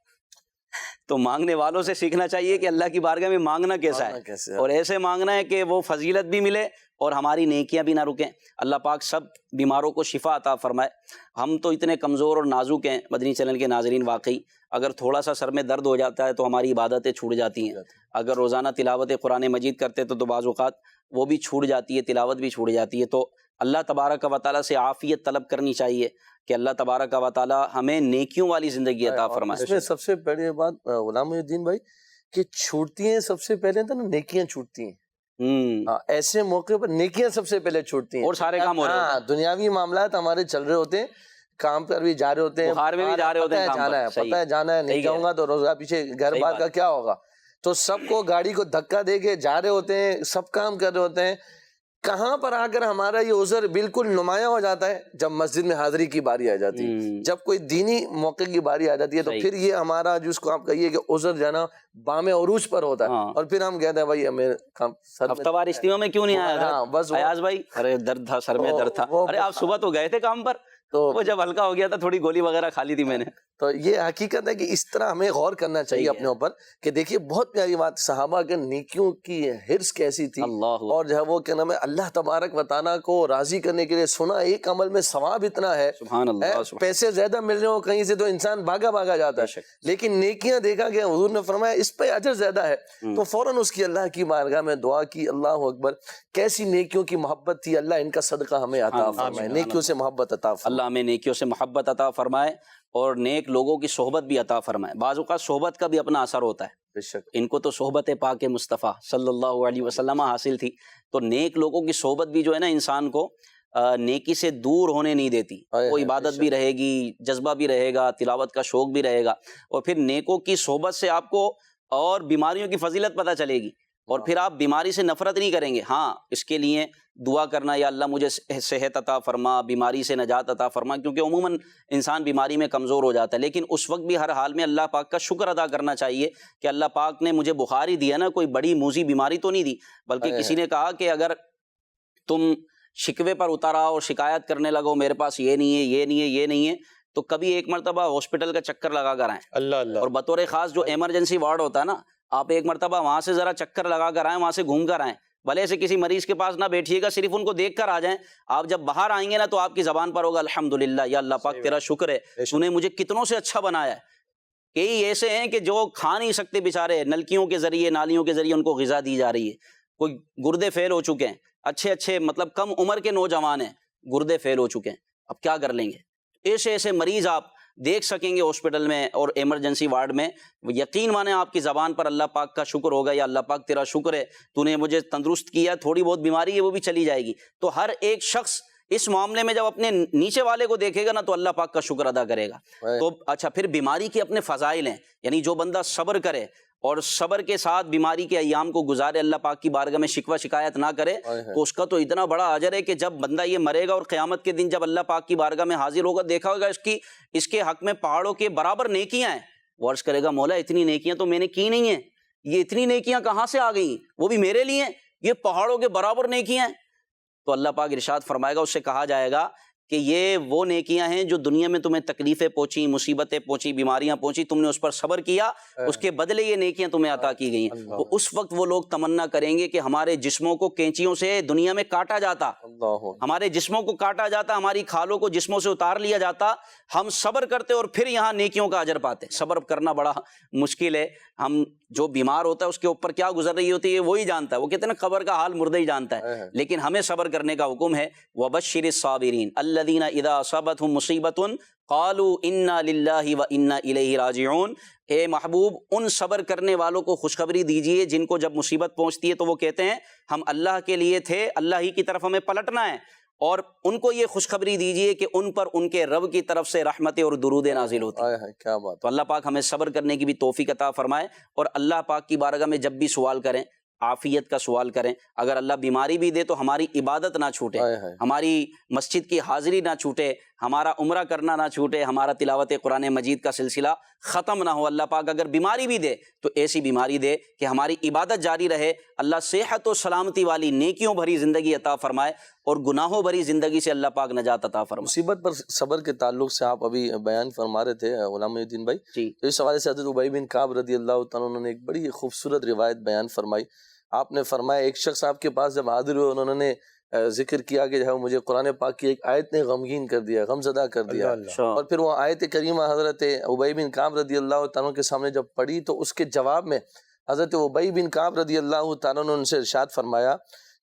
تو مانگنے والوں سے سیکھنا چاہیے کہ اللہ کی بارگاہ میں مانگنا کیسا ہے، اور ایسے مانگنا ہے کہ وہ فضیلت بھی ملے اور ہماری نیکیاں بھی نہ رکیں. اللہ پاک سب بیماروں کو شفا عطا فرمائے. ہم تو اتنے کمزور اور نازک ہیں مدنی چینل کے ناظرین، واقعی اگر تھوڑا سا سر میں درد ہو جاتا ہے تو ہماری عبادتیں چھوٹ جاتی ہیں. اگر روزانہ تلاوت قرآن مجید کرتے تو بعض اوقات وہ بھی چھوٹ جاتی ہے، تلاوت بھی چھوٹ جاتی ہے. تو اللہ تبارک و تعالیٰ سے عافیت طلب کرنی چاہیے کہ اللہ تبارک و تعالیٰ ہمیں نیکیوں والی زندگی عطا فرمائے. اس میں سب سے بڑی بات غلام محی الدین بھائی کہ چھوٹتی ہیں سب سے پہلے تو نا نیکیاں چھوٹتی ہیں. ایسے موقع پر نیکیاں سب سے پہلے چھوٹتی ہیں اور سارے کام ہو رہے ہیں. دنیاوی معاملات ہمارے چل رہے ہوتے ہیں، کام پر بھی جا رہے ہوتے ہیں، بخار میں بھی جا رہے ہوتے ہیں، پتہ ہے جانا ہے، نہیں جاؤں گا تو روزگار پیچھے گھر بار کا کیا ہوگا. تو سب کو گاڑی کو دھکا دے کے جا رہے ہوتے ہیں، سب کام کر رہے ہوتے ہیں. کہاں پر آ کر ہمارا یہ عذر بالکل نمایاں ہو جاتا ہے؟ جب مسجد میں حاضری کی باری آ جاتی ہے، جب کوئی دینی موقع کی باری آ جاتی ہے، تو پھر یہ ہمارا جس کو آپ کہیے کہ عذر جو ہے نا بام عروج پر ہوتا ہے، اور پھر ہم کہتے ہیں بھائی ہمیں ہفتہ وار اجتماع میں کیوں نہیں آیا بس ایاز بھائی؟ ارے درد تھا، سر میں درد تھا. ارے آپ صبح تو گئے تھے کام پر، تو وہ جب ہلکا ہو گیا تھا تھوڑی گولی وغیرہ کھا لی تھی میں نے. تو یہ حقیقت ہے کہ اس طرح ہمیں غور کرنا چاہیے اپنے اوپر کہ دیکھیے بہت پیاری بات، صحابہ کے نیکیوں کی حرص کیسی تھی، اور جو ہے وہ کیا نام ہے اللہ تبارک و تعالیٰ کو راضی کرنے کے لیے سنا ایک عمل میں ثواب اتنا ہے، سبحان اللہ. پیسے زیادہ مل رہے ہو کہیں سے تو انسان بھاگا جاتا ہے، لیکن نیکیاں دیکھا گیا حضور نے فرمایا اس پہ اجر زیادہ ہے، تو فوراً اس کی اللہ کی بارگاہ میں دعا کی، اللہ اکبر کیسی نیکیوں کی محبت تھی، اللہ ان کا صدقہ ہمیں عطا فرمائے، نیکیوں سے محبت عطا فرمائے، اللہ ہمیں نیکیوں سے محبت عطا فرمائے اور نیک لوگوں کی صحبت بھی عطا فرمائے. بعض اوقات صحبت کا بھی اپنا اثر ہوتا ہے. بے شک ان کو تو صحبت پاک مصطفیٰ صلی اللہ علیہ وسلم حاصل تھی، تو نیک لوگوں کی صحبت بھی جو ہے نا انسان کو نیکی سے دور ہونے نہیں دیتی. وہ عبادت بھی رہے گی، جذبہ بھی رہے گا، تلاوت کا شوق بھی رہے گا، اور پھر نیکوں کی صحبت سے آپ کو اور بیماریوں کی فضیلت پتہ چلے گی، اور پھر آپ بیماری سے نفرت نہیں کریں گے. ہاں اس کے لیے دعا کرنا، یا اللہ مجھے صحت عطا فرما، بیماری سے نجات عطا فرما، کیونکہ عموماً انسان بیماری میں کمزور ہو جاتا ہے، لیکن اس وقت بھی ہر حال میں اللہ پاک کا شکر ادا کرنا چاہیے کہ اللہ پاک نے مجھے بخار ہی دیا نا، کوئی بڑی موذی بیماری تو نہیں دی. بلکہ کسی نے کہا کہ اگر تم شکوے پر اتر آؤ اور شکایت کرنے لگو میرے پاس یہ نہیں ہے، یہ نہیں ہے، یہ نہیں ہے، تو کبھی ایک مرتبہ ہاسپٹل کا چکر لگا کر آئیں. اللہ اور بطور خاص جو ایمرجنسی وارڈ ہوتا ہے نا، آپ ایک مرتبہ وہاں سے ذرا چکر لگا کر آئیں، وہاں سے گھوم کر آئیں. بھلے سے کسی مریض کے پاس نہ بیٹھیے گا، صرف ان کو دیکھ کر آ جائیں. آپ جب باہر آئیں گے نا تو آپ کی زبان پر ہوگا الحمدللہ، یا اللہ پاک تیرا شکر ہے، تو نے مجھے کتنوں سے اچھا بنایا ہے. کئی ایسے ہیں کہ جو کھا نہیں سکتے بیچارے، نلکیوں کے ذریعے، نالیوں کے ذریعے ان کو غذا دی جا رہی ہے. کوئی گردے فیل ہو چکے ہیں، اچھے مطلب کم عمر کے نوجوان ہیں، گردے فیل ہو چکے ہیں، اب کیا کر لیں گے؟ ایسے مریض آپ دیکھ سکیں گے ہاسپٹل میں اور ایمرجنسی وارڈ میں. یقین مانے آپ کی زبان پر اللہ پاک کا شکر ہوگا، یا اللہ پاک تیرا شکر ہے، تو نے مجھے تندرست کیا، تھوڑی بہت بیماری ہے وہ بھی چلی جائے گی. تو ہر ایک شخص اس معاملے میں جب اپنے نیچے والے کو دیکھے گا نا تو اللہ پاک کا شکر ادا کرے گا. تو اچھا، پھر بیماری کے اپنے فضائل ہیں، یعنی جو بندہ صبر کرے اور صبر کے ساتھ بیماری کے ایام کو گزارے، اللہ پاک کی بارگاہ میں شکوہ شکایت نہ کرے، تو اس کا تو اتنا بڑا اجر ہے کہ جب بندہ یہ مرے گا اور قیامت کے دن جب اللہ پاک کی بارگاہ میں حاضر ہوگا، دیکھا ہوگا اس کے حق میں پہاڑوں کے برابر نیکیاں ہیں. وہ عرض کرے گا مولا اتنی نیکیاں تو میں نے کی نہیں ہیں، یہ اتنی نیکیاں کہاں سے آ گئیں، وہ بھی میرے لیے، یہ پہاڑوں کے برابر نیکیاں ہیں. تو اللہ پاک ارشاد فرمائے گا، اس سے کہا جائے گا کہ یہ وہ نیکیاں ہیں جو دنیا میں تمہیں تکلیفیں پہنچی، مصیبتیں پہنچی، بیماریاں پہنچی، تم نے اس پر صبر کیا، اس کے بدلے یہ نیکیاں تمہیں عطا کی گئی ہیں. تو اس وقت وہ لوگ تمنا کریں گے کہ ہمارے جسموں کو کینچیوں سے دنیا میں کاٹا جاتا، ہمارے جسموں کو کاٹا جاتا، ہماری کھالوں کو جسموں سے اتار لیا جاتا، ہم صبر کرتے اور پھر یہاں نیکیوں کا اجر پاتے. صبر کرنا بڑا مشکل ہے. ہم جو بیمار ہوتا ہے اس کے اوپر کیا گزر رہی ہوتی ہے وہی جانتا ہے، وہ کہتے ہیں نا قبر کا حال مردہ ہی جانتا ہے، لیکن ہمیں صبر کرنے کا حکم ہے. وَبَشِّرِ الصَّابِرِينَ الَّذِينَ إِذَا أَصَابَتْهُمْ مُصِيبَةٌ قَالُوا إِنَّا لِلَّهِ وَإِنَّا إِلَيْهِ رَاجِعُونَ. اے محبوب ان صبر کرنے والوں کو خوشخبری دیجئے جن کو جب مصیبت پہنچتی ہے تو وہ کہتے ہیں ہم اللہ کے لیے تھے، اللہ ہی کی طرف ہمیں پلٹنا ہے. اور ان کو یہ خوشخبری دیجئے کہ ان پر ان کے رب کی طرف سے رحمتیں اور درود نازل ہوتی ہیں. کیا بات. تو اللہ پاک ہمیں صبر کرنے کی بھی توفیق عطا فرمائے، اور اللہ پاک کی بارگاہ میں جب بھی سوال کریں عافیت کا سوال کریں. اگر اللہ بیماری بھی دے تو ہماری عبادت نہ چھوٹے، ہماری مسجد کی حاضری نہ چھوٹے، ہمارا عمرہ کرنا نہ چھوٹے، ہمارا تلاوت قرآن مجید کا سلسلہ ختم نہ ہو. اللہ پاک اگر بیماری بھی دے تو ایسی بیماری دے کہ ہماری عبادت جاری رہے. اللہ صحت و سلامتی والی نیکیوں بھری زندگی عطا فرمائے اور گناہوں بھری زندگی سے اللہ پاک نجات عطا فرمائے. مصیبت پر صبر کے تعلق سے آپ ابھی بیان فرما رہے تھے غلام محی الدین بھائی جی، تو اس حوالے سے حضرت ابی بن کعب رضی اللہ تعالیٰ عنہ نے ایک بڑی خوبصورت روایت بیان فرمائی. آپ نے فرمایا ایک شخص آپ کے پاس جب حاضر ہوئے انہوں نے ذکر کیا کہ جو مجھے قرآن پاک کی ایک آیت نے غمگین کر دیا، غمزدہ کر دیا. اور پھر وہ آیت کریمہ حضرت ابی بن کعب رضی اللہ تعالیٰ کے سامنے جب پڑھی تو اس کے جواب میں حضرت ابی بن کعب رضی اللہ تعالیٰ نے ان سے ارشاد فرمایا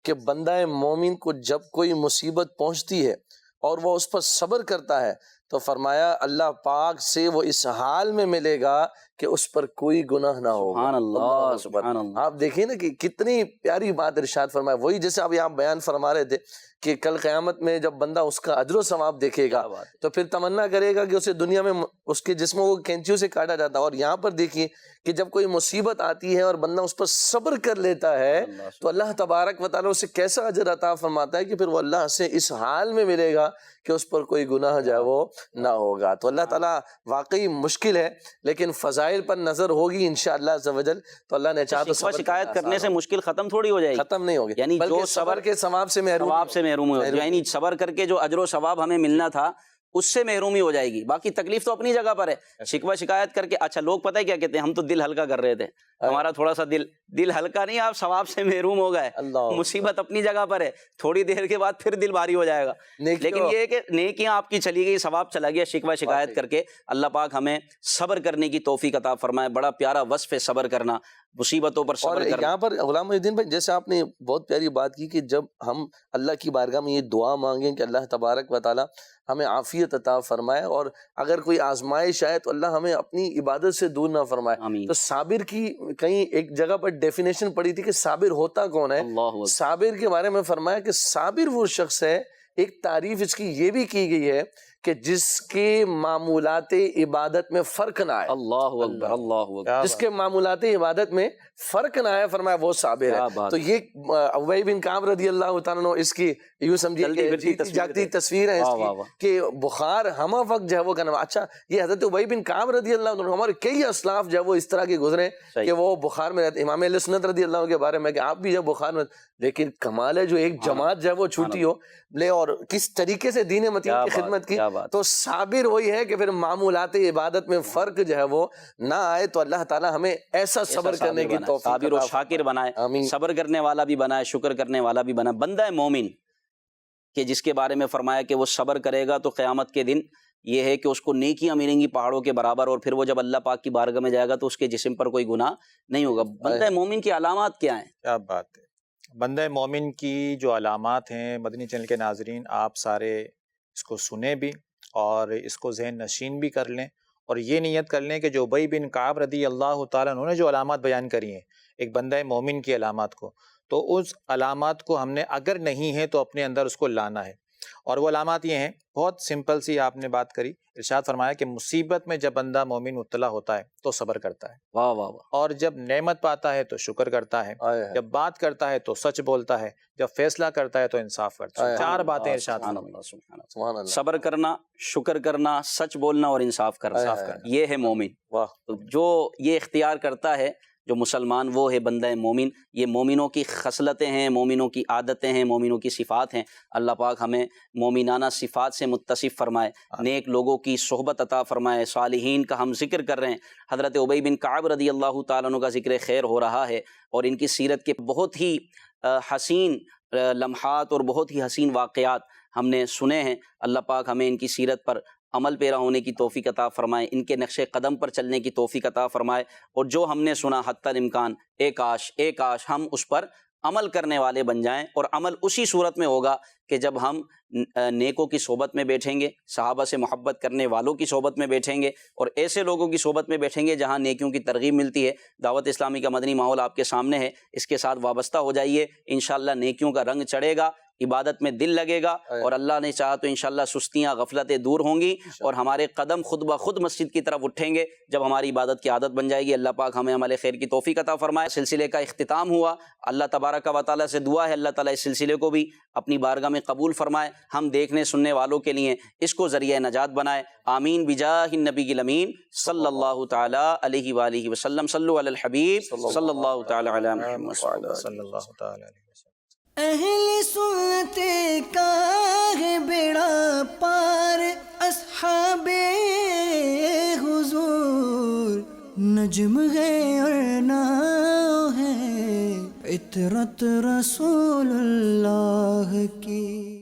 کہ بندہ مومن کو جب کوئی مصیبت پہنچتی ہے اور وہ اس پر صبر کرتا ہے تو فرمایا اللہ پاک سے وہ اس حال میں ملے گا کہ اس پر کوئی گناہ نہ ہو. سبحان اللہ سبحان اللہ. آپ دیکھیں نا کہ کتنی پیاری بات ارشاد فرمایا. وہی جیسے اب آپ بیان فرما رہے تھے کہ کل قیامت میں جب بندہ اس کا اجر و ثواب دیکھے گا تو پھر تمنا کرے گا کہ اسے دنیا میں اس کے جسموں کو کینچیوں سے کاٹا جاتا ہے. اور یہاں پر دیکھیے کہ جب کوئی مصیبت آتی ہے اور بندہ اس پر صبر کر لیتا ہے تو اللہ تبارک و تعالیٰ اسے کیسا اجر عطا فرماتا ہے کہ پھر وہ اللہ سے اس حال میں ملے گا کہ اس پر کوئی گناہ جو ہے وہ نہ ہوگا. تو اللہ تعالیٰ واقعی مشکل ہے لیکن فضائل پر نظر ہوگی انشاءاللہ عز و جل تو اللہ نے چاہا تو شکایت کرنے سے مشکل ختم تھوڑی ہو جائے گی, ختم نہیں ہوگی, یعنی بلکہ صبر کے ثواب سے محروم ہو, یعنی صبر کر کے جو اجر و ثواب ہمیں ملنا تھا اس سے محرومی ہو جائے گی. باقی تکلیف تو اپنی جگہ پر ہے. شکوہ شکایت کر کے اچھا لوگ پتہ ہے کیا کہتے ہیں, ہم تو دل ہلکا کر رہے تھے, ہمارا تھوڑا سا دل ہلکا نہیں, آپ ثواب سے محروم ہو گئے. مصیبت اپنی جگہ پر ہے, تھوڑی دیر کے بعد پھر دل بھاری ہو جائے گا. لیکن یہ ہے کہ نیکیاں آپ کی چلی گئی, ثواب چلا گیا شکوہ شکایت کر کے. اللہ پاک ہمیں صبر کرنے کی توفیق عطا فرمائے. بڑا پیارا وصف ہے صبر کرنا, مصیبتوں پر صبر کرنا. اور یہاں پر غلام محی الدین بھائی جیسے آپ نے بہت پیاری بات کی کہ جب ہم اللہ کی بارگاہ میں یہ دعا مانگیں کہ اللہ تبارک و تعالی ہمیں عافیت عطا فرمائے, اور اگر کوئی آزمائش آئے تو اللہ ہمیں اپنی عبادت سے دور نہ فرمائے. تو صابر کی کہیں ایک جگہ پر ڈیفینیشن پڑی تھی کہ صابر ہوتا کون ہے. صابر کے بارے میں فرمایا کہ صابر وہ شخص ہے, ایک تعریف اس کی یہ بھی کی گئی ہے کہ جس کے معمولات عبادت میں فرق نہ آئے. اللہ اکبر اللہ اکبر. جس کے معمولات عبادت میں فرق نہ آئے فرمایا وہ صابر ہے. تو یہ ابی بن کعب رضی اللہ تعالیٰ عنہ اس کی یوں سمجھیے جاگتی تصویر ہے اس کی کہ بخار ہمہ وقت جو ہے وہ کرنا. اچھا یہ حضرت ابی بن کعب رضی اللہ عنہ, ہمارے کئی اسلاف جو ہے وہ اس طرح کے گزرے کہ وہ بخار میں رہتے. امام اہل سنت رضی اللہ عنہ کے بارے میں کہ آپ بھی جب بخار میں, لیکن کمال ہے جو ایک جماعت جو ہے وہ چھوٹی ہو لے اور کس طریقے سے دین متین کی خدمت کی. تو صابر وہی ہے کہ پھر معمولات عبادت میں فرق جو ہے وہ نہ آئے. تو اللہ تعالیٰ ہمیں ایسا صبر کرنے کی توفیق صابر و شاکر بنائے, صبر کرنے والا بھی بنائے, شکر کرنے والا بھی بنائے. بندہ مومن کہ جس کے بارے میں فرمایا کہ وہ صبر کرے گا تو قیامت کے دن یہ ہے کہ اس کو نیکیاں ملیں گی پہاڑوں کے برابر, اور پھر وہ جب اللہ پاک کی بارگاہ میں جائے گا تو اس کے جسم پر کوئی گناہ نہیں ہوگا. بندہ مومن کی علامات کیا ہیں؟ کیا بات ہے. بندہ مومن کی جو علامات ہیں مدنی چینل کے ناظرین آپ سارے اس کو سنیں بھی اور اس کو ذہن نشین بھی کر لیں, اور یہ نیت کر لیں کہ جو ابی بن کعب رضی اللہ تعالیٰ عنہ نے جو علامات بیان کری ہیں ایک بندہ مومن کی علامات کو, تو اس علامات کو ہم نے اگر نہیں ہے تو اپنے اندر اس کو لانا ہے. اور وہ علامات یہ ہیں, بہت سمپل سی آپ نے بات کری. ارشاد فرمایا کہ مصیبت میں جب بندہ مومن مبتلا ہوتا ہے تو صبر کرتا ہے, واہ واہ واہ, اور جب نعمت پاتا ہے تو شکر کرتا ہے, جب بات کرتا ہے تو سچ بولتا ہے, جب فیصلہ کرتا ہے تو انصاف کرتا ہے. 4 باتیں ارشاد فرمایا. صبر کرنا, شکر کرنا, سچ بولنا اور انصاف کرنا, یہ ہے مومن. جو یہ اختیار کرتا ہے جو مسلمان وہ ہے بندہ مومن. یہ مومنوں کی خصلتیں ہیں, مومنوں کی عادتیں ہیں, مومنوں کی صفات ہیں. اللہ پاک ہمیں مومنانہ صفات سے متصف فرمائے, نیک لوگوں کی صحبت عطا فرمائے. صالحین کا ہم ذکر کر رہے ہیں, حضرت ابی بن کعب رضی اللہ تعالیٰ عنہ کا ذکر خیر ہو رہا ہے, اور ان کی سیرت کے بہت ہی حسین لمحات اور بہت ہی حسین واقعات ہم نے سنے ہیں. اللہ پاک ہمیں ان کی سیرت پر عمل پیرا ہونے کی توفیق عطا فرمائے, ان کے نقش قدم پر چلنے کی توفیق عطا فرمائے, اور جو ہم نے سنا حتی الامکان ایک کاش ہم اس پر عمل کرنے والے بن جائیں. اور عمل اسی صورت میں ہوگا کہ جب ہم نیکوں کی صحبت میں بیٹھیں گے, صحابہ سے محبت کرنے والوں کی صحبت میں بیٹھیں گے, اور ایسے لوگوں کی صحبت میں بیٹھیں گے جہاں نیکیوں کی ترغیب ملتی ہے. دعوت اسلامی کا مدنی ماحول آپ کے سامنے ہے, اس کے ساتھ وابستہ ہو جائیے. انشاءاللہ نیکیوں کا رنگ چڑھے گا, عبادت میں دل لگے گا, اور اللہ نے چاہا تو انشاءاللہ سستیاں غفلتیں دور ہوں گی, اور ہمارے قدم خود بخود مسجد کی طرف اٹھیں گے جب ہماری عبادت کی عادت بن جائے گی. اللہ پاک ہمیں عمل خیر کی توفیق عطا فرمائے. سلسلے کا اختتام ہوا. اللہ تبارک و تعالیٰ سے دعا ہے اللہ تعالیٰ اس سلسلے کو بھی اپنی بارگاہ میں قبول فرمائے, ہم دیکھنے سننے والوں کے لیے اس کو ذریعہ نجات بنائے. آمین بجاہ النبی الامین صلی اللہ تعالی علیہ وآلہ وسلم. صلو علی الحبیب صلی اللہ تعالی علی محمد صلی اللہ تعالی علیہ وسلم. اہل سنت کا ہے بیڑا پار, اصحاب حضور نجم ہے اور ناؤ ہے, عطرت رسول اللہ کی.